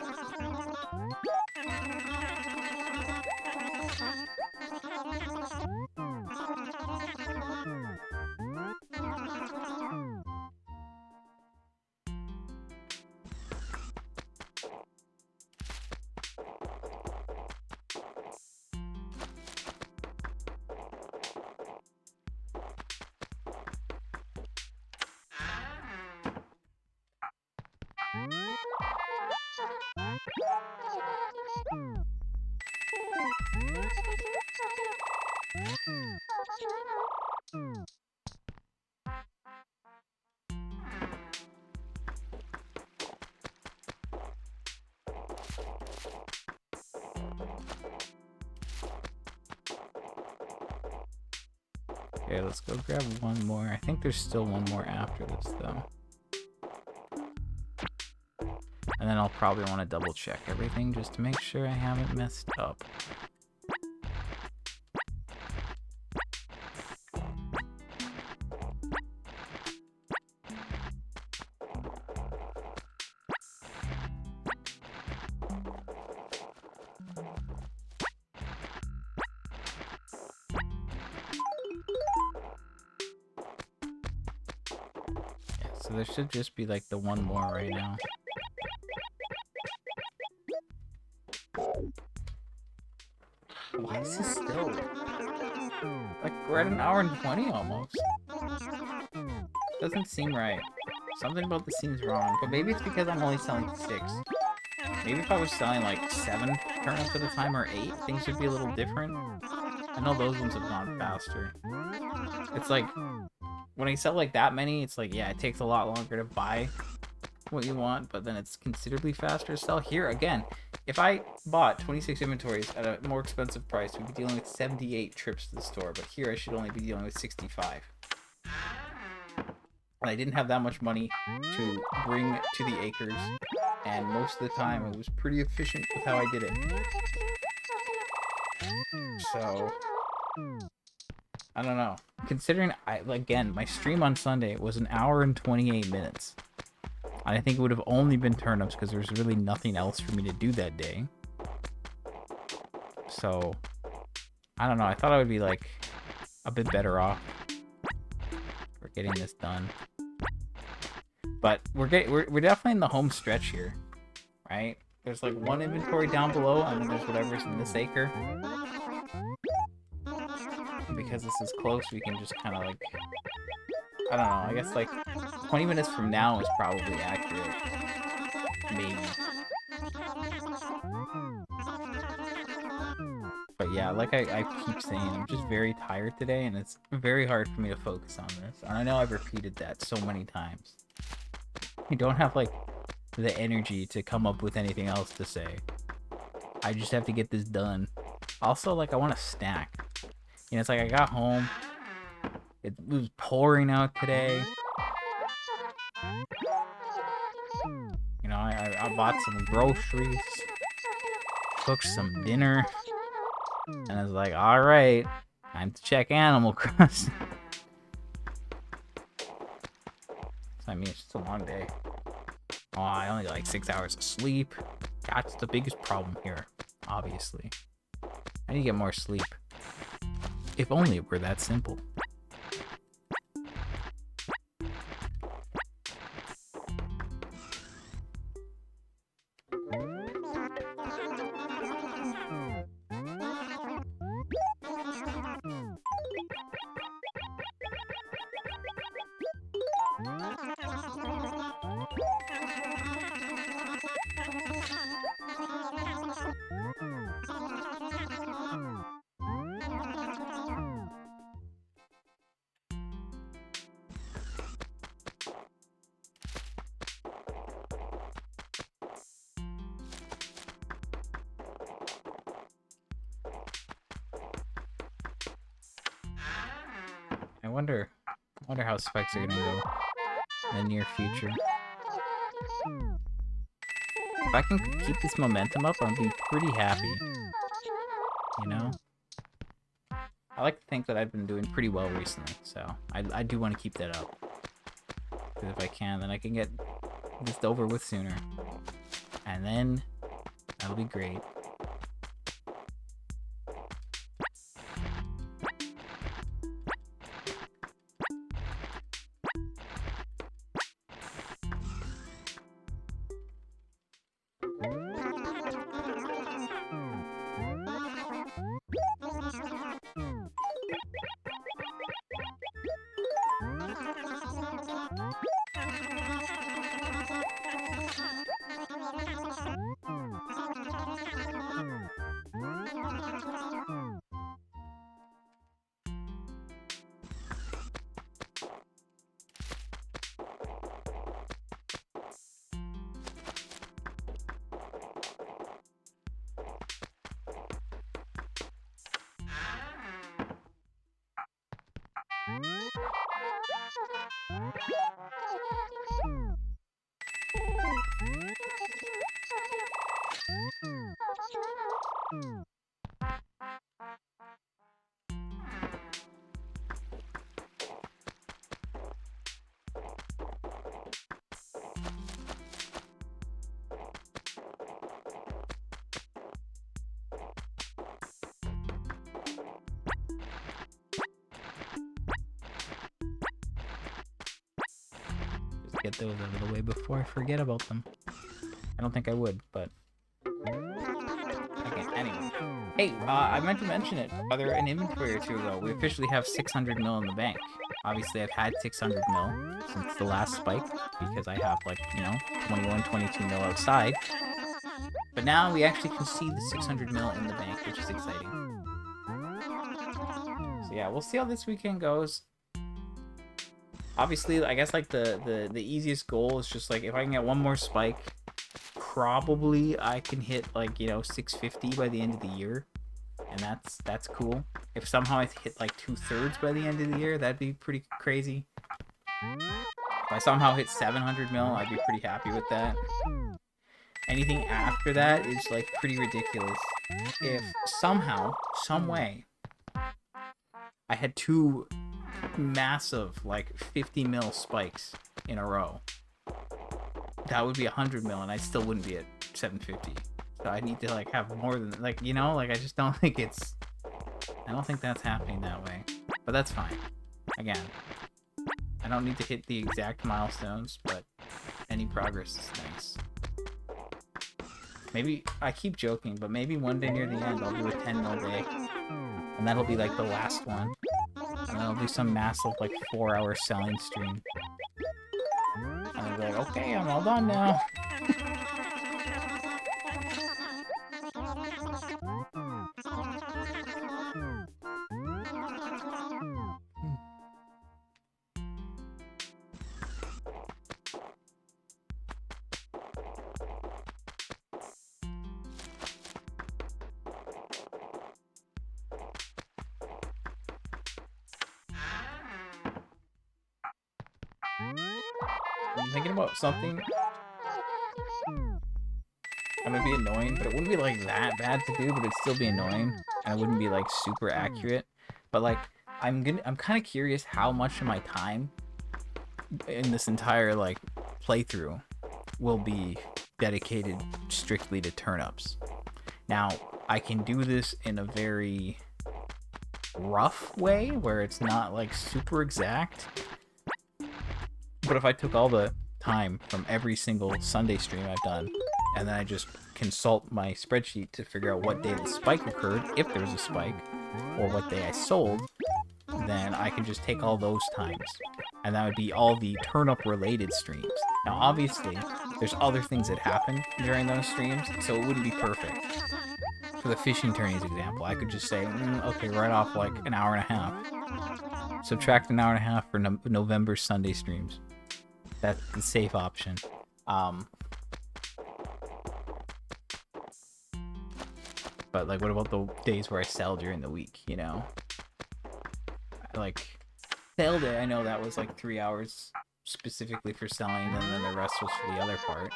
Okay, let's go grab one more. I think there's still one more after this, though. And then I'll probably want to double check everything just to make sure I haven't messed up. So there should just be like the one more right now. Why is this still? Like, we're at 1 hour and 20 almost. Doesn't seem right. Something about this seems wrong, but maybe it's because I'm only selling 6. Maybe if I was selling like 7 turnips at a time or 8, things would be a little different. I know those ones have gone faster. It's like, when I sell like that many, it's like, yeah, it takes a lot longer to buy what you want, but then it's considerably faster to sell. Here, again, if I bought 26 inventories at a more expensive price, we'd be dealing with 78 trips to the store, but here I should only be dealing with 65. And I didn't have that much money to bring to the acres, and most of the time it was pretty efficient with how I did it. So, I don't know. Considering, again, my stream on Sunday was 1 hour and 28 minutes. I think it would have only been turnips because there was really nothing else for me to do that day. So, I don't know. I thought I would be like a bit better off for getting this done. But we're definitely in the home stretch here, right? There's like one inventory down below, and then there's whatever's in this acre. And because this is close, we can just kind of like, I don't know. I guess like 20 minutes from now is probably accurate. Maybe. But yeah, like I keep saying, I'm just very tired today, and it's very hard for me to focus on this. And I know I've repeated that so many times. I don't have like the energy to come up with anything else to say. I just have to get this done. Also, like, I want a snack. You know, it's like I got home. It was pouring out today. You know, I bought some groceries, cooked some dinner, and I was like, all right, time to check Animal Crossing. I mean, it's just a long day. Oh, I only got like 6 hours of sleep. That's the biggest problem here, obviously. I need to get more sleep. If only it were that simple. I wonder how spikes are gonna go in the near future. If I can keep this momentum up, I'll be pretty happy. you know? I like to think that I've been doing pretty well recently, so I do want to keep that up. Because if I can, then I can get this over with sooner. And then that'll be great. Just get those out of the way before I forget about them. I don't think I would, but... Okay, anyway. Hey, I meant to mention it an inventory or two ago. We officially have 600 mil in the bank. Obviously, I've had 600 mil since the last spike, because I have, like, you know, 21, 22 mil outside. But now we actually can see the 600 mil in the bank, which is exciting. So yeah, we'll see how this weekend goes. Obviously, I guess, like, the easiest goal is just, like, if I can get one more spike, probably I can hit, like, you know, 650 by the end of the year, and that's cool. If somehow I hit like 2/3 by the end of the year, that'd be pretty crazy. If I somehow hit 700 mil, I'd be pretty happy with that. Anything after that is like pretty ridiculous. If somehow, some way, I had two massive like 50 mil spikes in a row, that would be 100 mil, and I still wouldn't be at 750. So I need to like have more than, like, you know, like I just don't think it's, I don't think that's happening that way. But that's fine. Again, I don't need to hit the exact milestones, but any progress is nice. Maybe, I keep joking, but maybe one day near the end I'll do a 10 mil day. And that'll be like the last one. And then I'll do some massive like 4-hour selling stream. And I'll be like, okay, I'm all done now. I'm thinking about something. I'm gonna be annoying, but it wouldn't be like that bad to do, but it'd still be annoying, and it wouldn't be like super accurate. But like, I'm kind of curious how much of my time in this entire like playthrough will be dedicated strictly to turnips. Now, I can do this in a very rough way where it's not like super exact. But if I took all the time from every single Sunday stream I've done, and then I just consult my spreadsheet to figure out what day the spike occurred, if there was a spike, or what day I sold, then I can just take all those times. And that would be all the turnip-related streams. Now, obviously, there's other things that happen during those streams, so it wouldn't be perfect. For the fishing tourneys example, I could just say, okay, right off like an hour and a half. Subtract an hour and a half for November Sunday streams. That's the safe option. But like, what about the days where I sell during the week, you know? Like, sale day, I know that was like 3 hours specifically for selling, and then the rest was for the other part.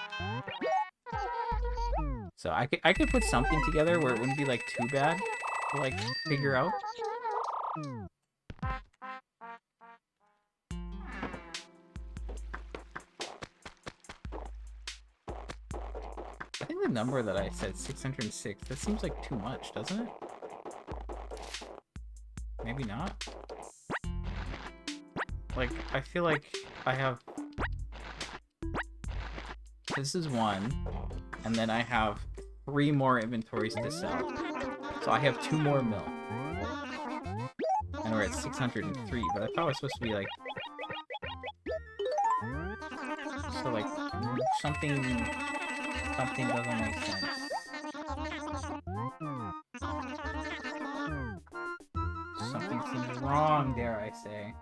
So I could put something together where it wouldn't be like too bad. to, like, figure out. I think the number that I said, 606, that seems like too much, doesn't it? Maybe not? Like, I feel like I have... This is one, and then I have 3 more inventories to sell. So I have 2 more mil. And we're at 603, but I thought it was supposed to be like... So like, something doesn't make sense. Something seems wrong, dare I say.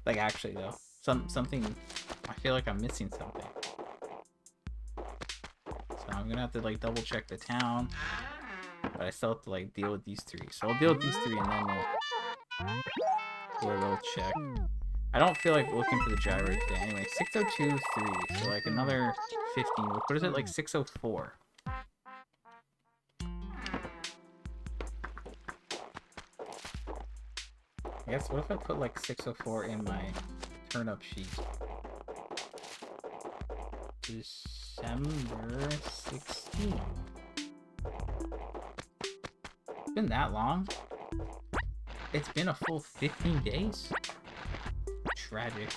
Like, actually, though. Something... I feel like I'm missing something. So I'm gonna have to, like, double-check the town. But I still have to, like, deal with these 3. So I'll deal with these 3, and then we'll do a little check. I don't feel like looking for the gyro today. Anyway, 602, 3. So, like, another 15. What is it? Like, 604. I guess, what if I put, like, 604 in my turnip sheet? December 16th. It's been that long? It's been a full 15 days? Tragic.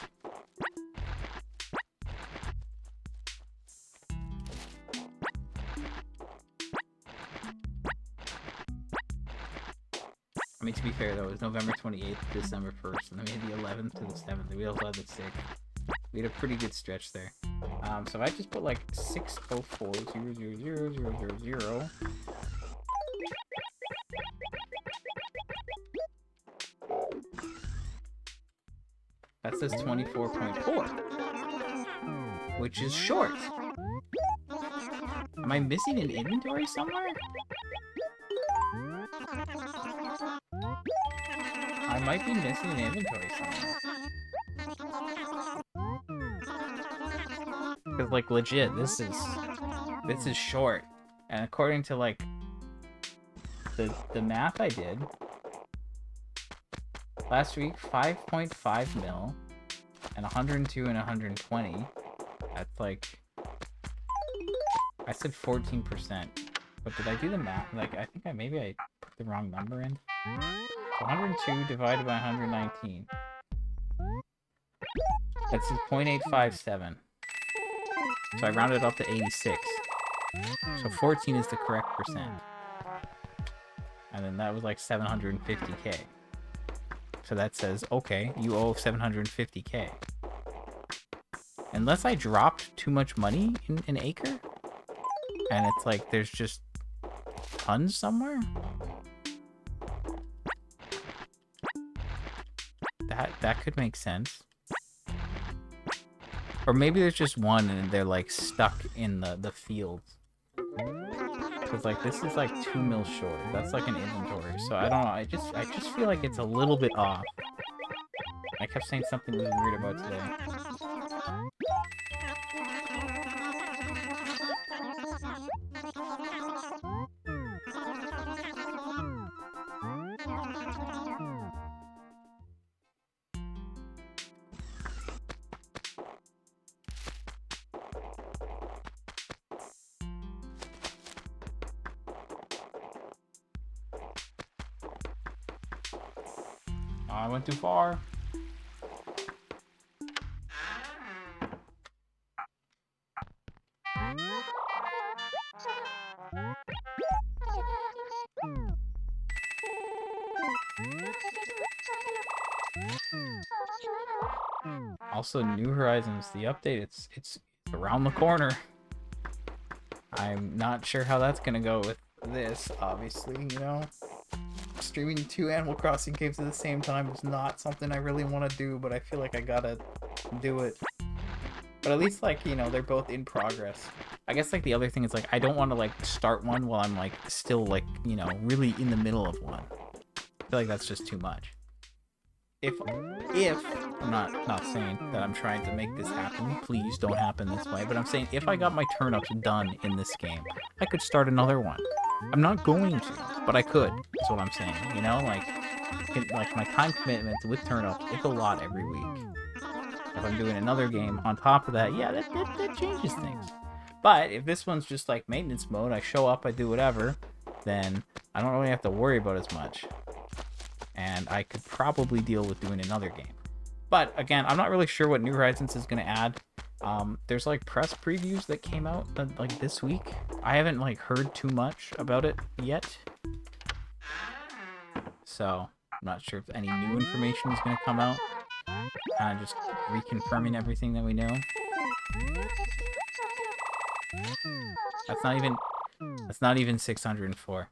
I mean, to be fair though, it was November 28th to December 1st, and then we had the 11th to the 7th, we also had the 6th. We had a pretty good stretch there. So if I just put like 604 0000000, that says 24.4, which is short. Am I missing an inventory somewhere? I might be missing an inventory somewhere. Because, like, legit, this is short. And according to, like, the math I did, last week, 5.5 mil, and 102 and 120. That's, like, I said 14%. But did I do the math? Like, I think maybe I put the wrong number in. So 102 divided by 119. That's 0.857. So I rounded up to 86. So 14 is the correct percent. And then that was like 750k. So that says, okay, you owe 750k. Unless I dropped too much money in an acre, and it's like there's just tons somewhere. That could make sense. Or maybe there's just one and they're like stuck in the fields. Because like this is like 2 mil short. That's like an inventory. So I don't know. I just feel like it's a little bit off. I kept saying something really weird about today. I went too far. Also, New Horizons, the update, it's around the corner. I'm not sure how that's gonna go with this, obviously, you know? Streaming 2 Animal Crossing games at the same time is not something I really want to do, but I feel like I gotta do it. But at least, like, you know, they're both in progress. I guess, like, the other thing is, like, I don't want to, like, start one while I'm, like, still, like, you know, really in the middle of one. I feel like that's just too much. If I'm not saying that I'm trying to make this happen. Please don't happen this way. But I'm saying if I got my turnips done in this game, I could start another one. I'm not going to, but I could. That's what I'm saying. You know, like my time commitment with turnips, it's a lot every week. If I'm doing another game on top of that, yeah, that changes things. But if this one's just like maintenance mode, I show up, I do whatever, then I don't really have to worry about as much. And I could probably deal with doing another game. But again, I'm not really sure what New Horizons is going to add. There's like press previews that came out like this week. I haven't like heard too much about it yet. So I'm not sure if any new information is going to come out. Kind of just reconfirming everything that we know. That's not even 604.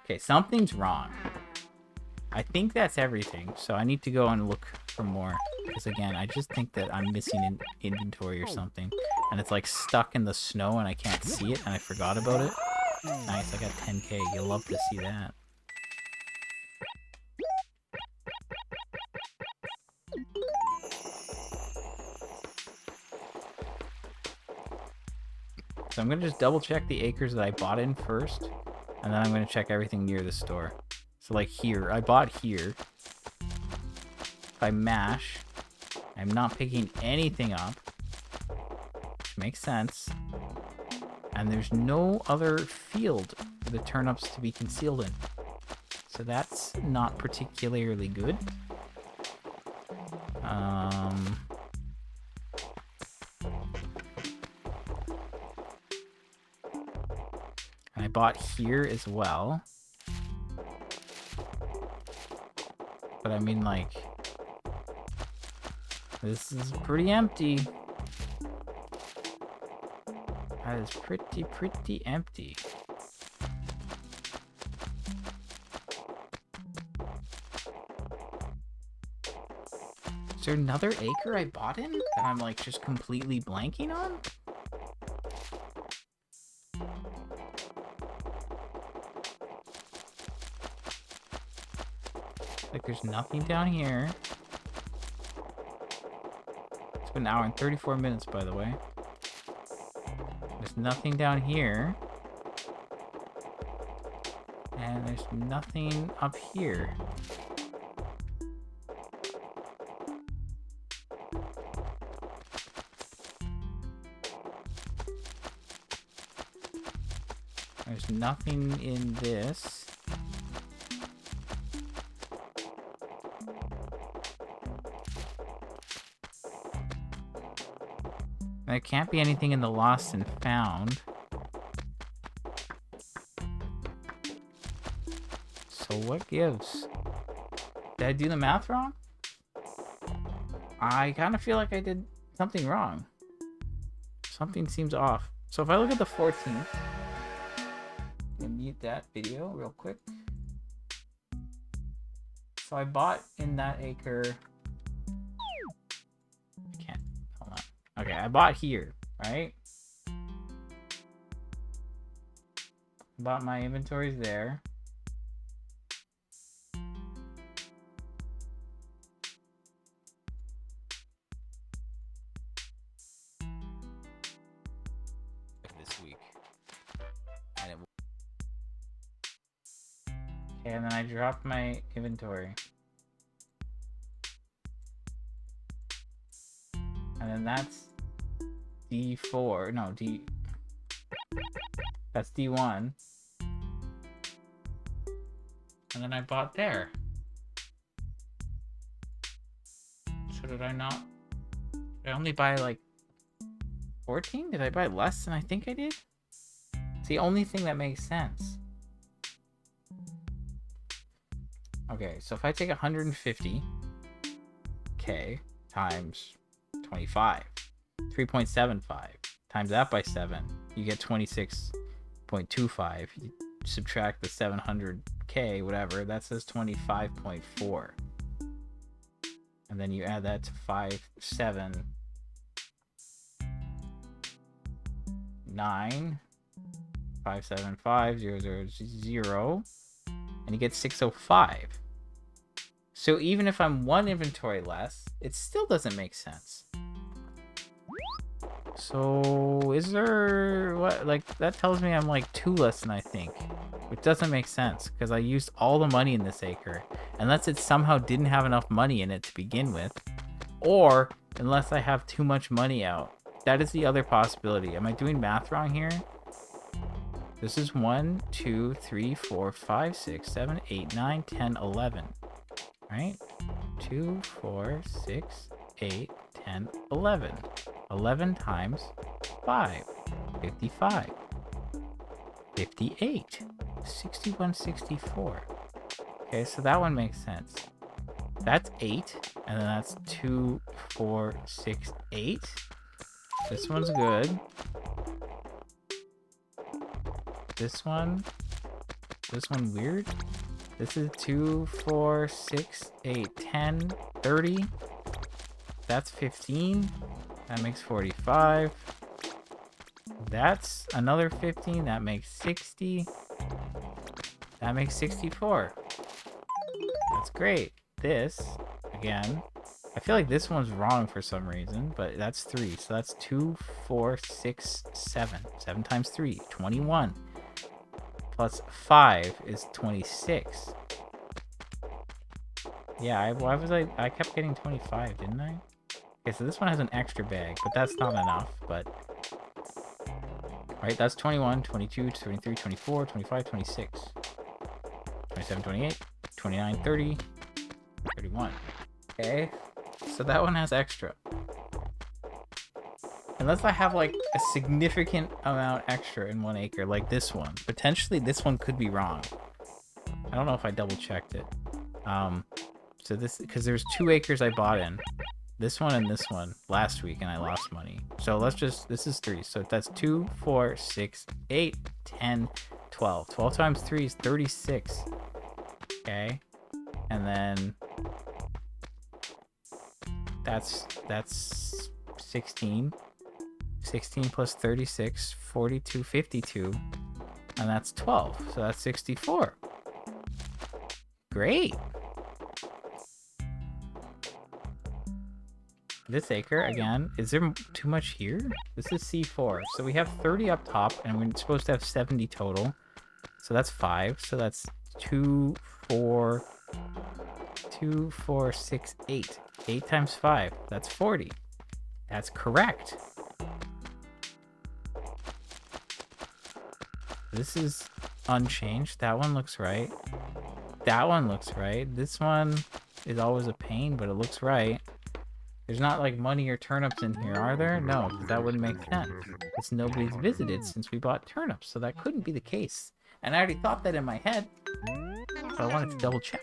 Okay, something's wrong. I think that's everything, so I need to go and look for more. Because again, I just think that I'm missing an inventory or something. And it's like stuck in the snow and I can't see it and I forgot about it. Nice, I got 10k. You'll love to see that. So I'm going to just double check the acres that I bought in first. And then I'm going to check everything near the store. So like here, I bought here. If I mash, I'm not picking anything up. Which makes sense. And there's no other field for the turnips to be concealed in. So that's not particularly good. And I bought here as well. But I mean, like, this is pretty empty. That is pretty empty. Is there another acre I bought in that I'm like just completely blanking on? Like there's nothing down here. It's been an hour and 34 minutes, by the way. There's nothing down here. And there's nothing up here. There's nothing in this. There can't be anything in the lost and found. So what gives? Did I do the math wrong? I kind of feel like I did something wrong. Something seems off. So if I look at the 14th, and mute that video real quick. So I bought in that acre. I can't. Hold on. Okay, I bought here, right? Bought my inventories there. This week. And then I dropped my inventory. And then that's D4. No, that's D1. And then I bought there. So did I not? Did I only buy like 14? Did I buy less than I think I did? It's the only thing that makes sense. Okay, so if I take 150k times 25, 3.75 times that by 7, you get 26.25. You subtract the 700k, whatever, that says 25.4. And then you add that to 579 575 000, and you get 605. So even if I'm 1 inventory less, it still doesn't make sense. So is there what, like, that tells me I'm like 2 less than I think, which doesn't make sense because I used all the money in this acre, unless it somehow didn't have enough money in it to begin with, or unless I have too much money out. That is the other possibility. Am I doing math wrong here? This is 1, 2, 3, 4, 5, 6, 7, 8, 9, 10, 11. Right? 2, 4, 6, 8, 10, 11. 11 times 5. 55. 58. 61, 64. Okay, so that one makes sense. That's 8. And then that's 2, 4, 6, 8. This one's good. This one weird. This is 2, 4, 6, 8, 10, 30. That's 15. That makes 45. That's another 15. That makes 60. That makes 64. That's great. This, again, I feel like this one's wrong for some reason, but that's 3. So that's 2, 4, 6, 7. 7 times 3, 21. Plus 5 is 26. Yeah, I kept getting 25, didn't I? Okay, so this one has an extra bag, but that's not enough, but... Right, that's 21, 22, 23, 24, 25, 26. 27, 28, 29, 30, 31. Okay, so that one has extra. Unless I have, like, a significant amount extra in 1 acre, like this one. Potentially, this one could be wrong. I don't know if I double-checked it. So this... Because there's 2 acres I bought in. This one and this one last week, and I lost money. So let's just... This is 3. So that's 2, 4, 6, 8, 10, 12. 12 times 3 is 36. Okay. And then... That's 16. 16 plus 36, 42, 52. And that's 12. So that's 64. Great. This acre, again, is there too much here? This is C4. So we have 30 up top, and we're supposed to have 70 total. So that's 5. So that's 2, 4, 6, 8. 8 times 5. That's 40. That's correct. This is unchanged. That one looks right. That one looks right. This one is always a pain, but it looks right. There's not like money or turnips in here, are there? No, because that wouldn't make sense. Because nobody's visited since we bought turnips, so that couldn't be the case. And I already thought that in my head, so I wanted to double check.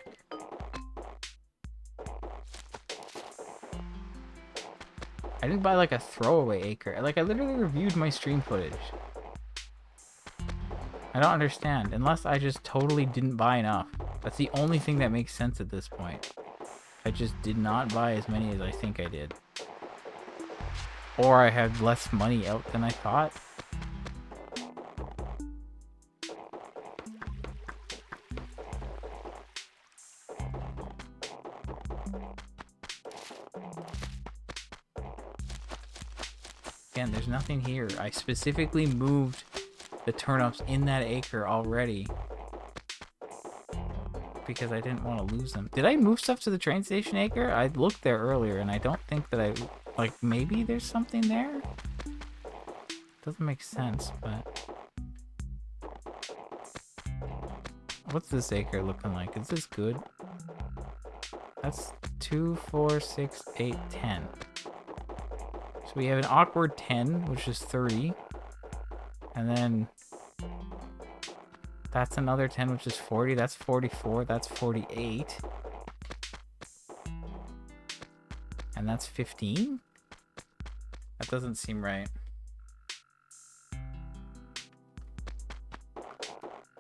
I didn't buy like a throwaway acre. Like, I literally reviewed my stream footage. I don't understand, unless I just totally didn't buy enough. That's the only thing that makes sense at this point. I just did not buy as many as I think I did. Or I had less money out than I thought. Again, there's nothing here. I specifically moved the turnips in that acre already because I didn't want to lose them. Did I move stuff to the train station acre? I looked there earlier and I don't think that I... Like, maybe there's something there? Doesn't make sense, but... What's this acre looking like? Is this good? That's 2, 4, 6, 8, 10. So we have an awkward 10, which is 30. And then... That's another 10, which is 40. That's 44. That's 48. And that's 15? That doesn't seem right.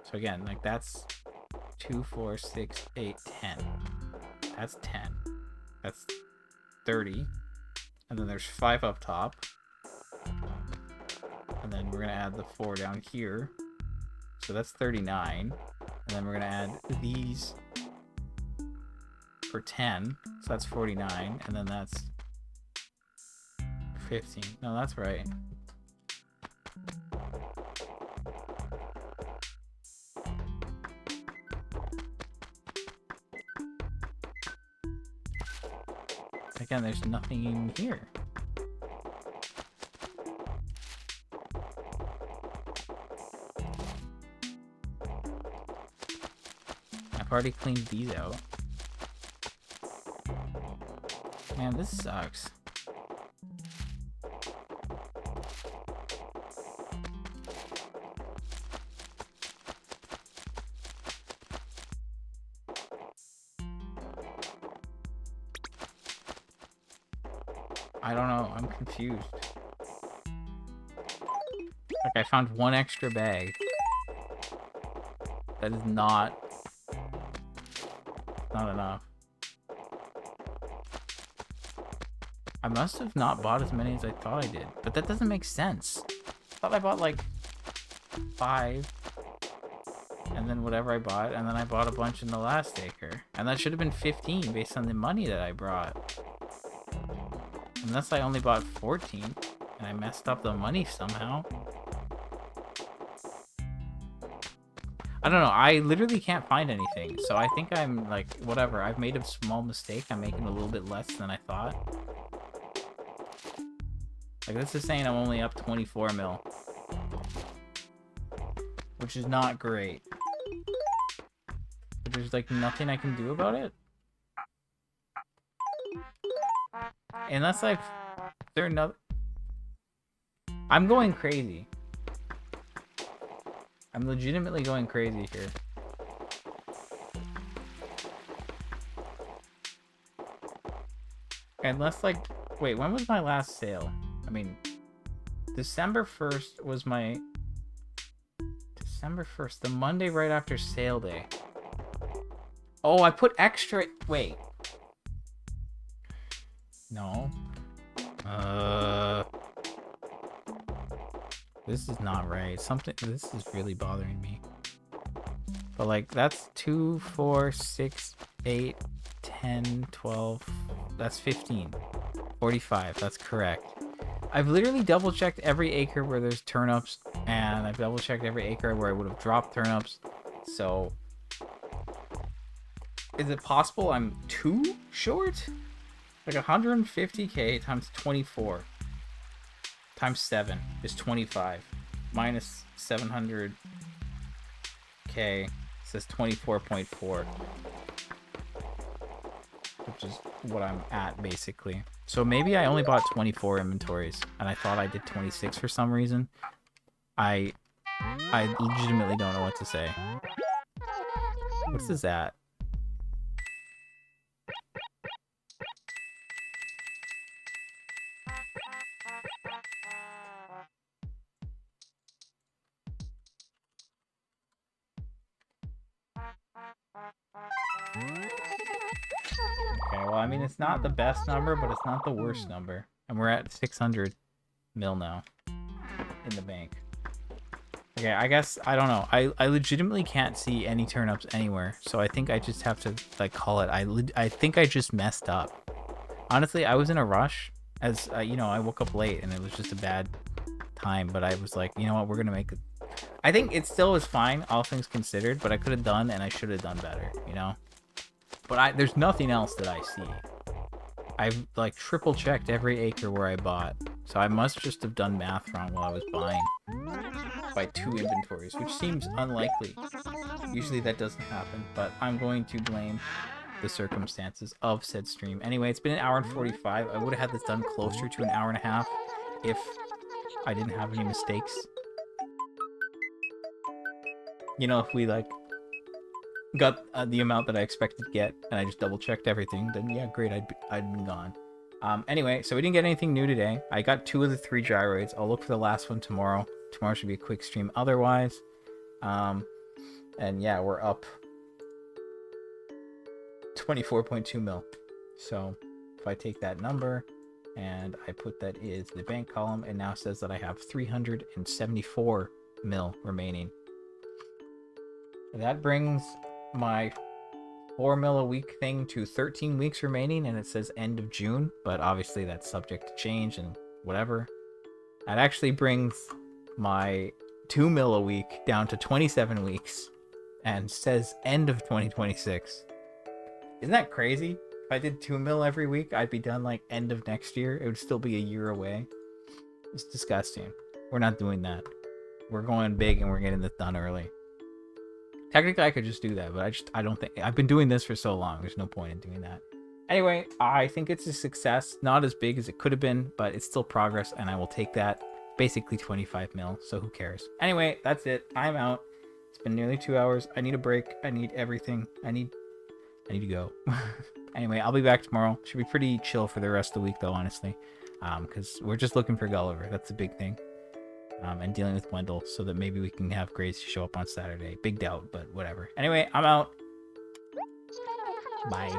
So again, like that's 2, 4, 6, 8, 10. That's 10. That's 30. And then there's 5 up top. And then we're going to add the 4 down here. So that's 39. And then we're going to add these for 10. So that's 49. And then that's 15. No, that's right. Again, there's nothing in here. I've already cleaned these out. Man, this sucks. I don't know. I'm confused. Like, I found one extra bag. That is not enough. I must have not bought as many as I thought I did. But that doesn't make sense. I thought I bought like 5. And then whatever I bought. And then I bought a bunch in the last acre. And that should have been 15 based on the money that I brought. Unless I only bought 14. And I messed up the money somehow. I don't know. I literally can't find anything. So I think I'm like, whatever. I've made a small mistake. I'm making a little bit less than I thought. Like, this is saying I'm only up 24 mil. Which is not great. But there's like nothing I can do about it. Unless like, they're no... I'm going crazy. I'm legitimately going crazy here. Unless like, wait, when was my last sale? I mean, December 1st was my... December 1st, the Monday right after sale day. Oh, I put extra... Wait. No. This is not right. This is really bothering me. But like, that's 2, 4, 6, 8, 10, 12. That's 15. 45. That's correct. I've literally double checked every acre where there's turnips, and I've double checked every acre where I would have dropped turnips. So, is it possible I'm too short? Like 150k times 24 times 7 is 25. Minus 700k says 24.4. Which is what I'm at, basically. So maybe I only bought 24 inventories, and I thought I did 26 for some reason. I legitimately don't know what to say. What's this at? Okay, well, I mean, it's not the best number, but it's not the worst number. And we're at 600 mil now in the bank. Okay, I guess, I don't know. I legitimately can't see any turnips anywhere. So I think I just have to, like, call it. I think I just messed up. Honestly, I was in a rush. As, you know, I woke up late and it was just a bad time. But I was like, you know what, we're going to make it. I think it still is fine, all things considered. But I could have done and I should have done better, you know? But there's nothing else that I see. I've, like, triple checked every acre where I bought. So I must just have done math wrong while I was buying. By 2 inventories, which seems unlikely. Usually that doesn't happen, but I'm going to blame the circumstances of said stream. Anyway, it's been an hour and 45. I would have had this done closer to an hour and a half if I didn't have any mistakes. You know, if we, like, got the amount that I expected to get, and I just double-checked everything, then yeah, great, I'd been gone. Anyway, so we didn't get anything new today. I got 2 of the 3 gyroids. I'll look for the last one tomorrow. Tomorrow should be a quick stream otherwise. And yeah, we're up 24.2 mil. So if I take that number and I put that is the bank column, it now says that I have 374 mil remaining. That brings my 4 mil a week thing to 13 weeks remaining, and it says end of June, but obviously that's subject to change and whatever. That actually brings my 2 mil a week down to 27 weeks and says end of 2026. Isn't that crazy? If I did 2 mil every week, I'd be done like end of next year. It would still be a year away. It's disgusting. We're not doing that. We're going big and we're getting this done early. Technically, I could just do that, but I don't think... I've been doing this for so long. There's no point in doing that. Anyway, I think it's a success. Not as big as it could have been, but it's still progress, and I will take that. Basically 25 mil, so who cares? Anyway, that's it. I'm out. It's been nearly 2 hours. I need a break. I need everything. I need to go. Anyway, I'll be back tomorrow. Should be pretty chill for the rest of the week, though, honestly. Because we're just looking for Gulliver. That's the big thing. And dealing with Wendell so that maybe we can have Grace show up on Saturday. Big doubt, but whatever. Anyway, I'm out. Bye.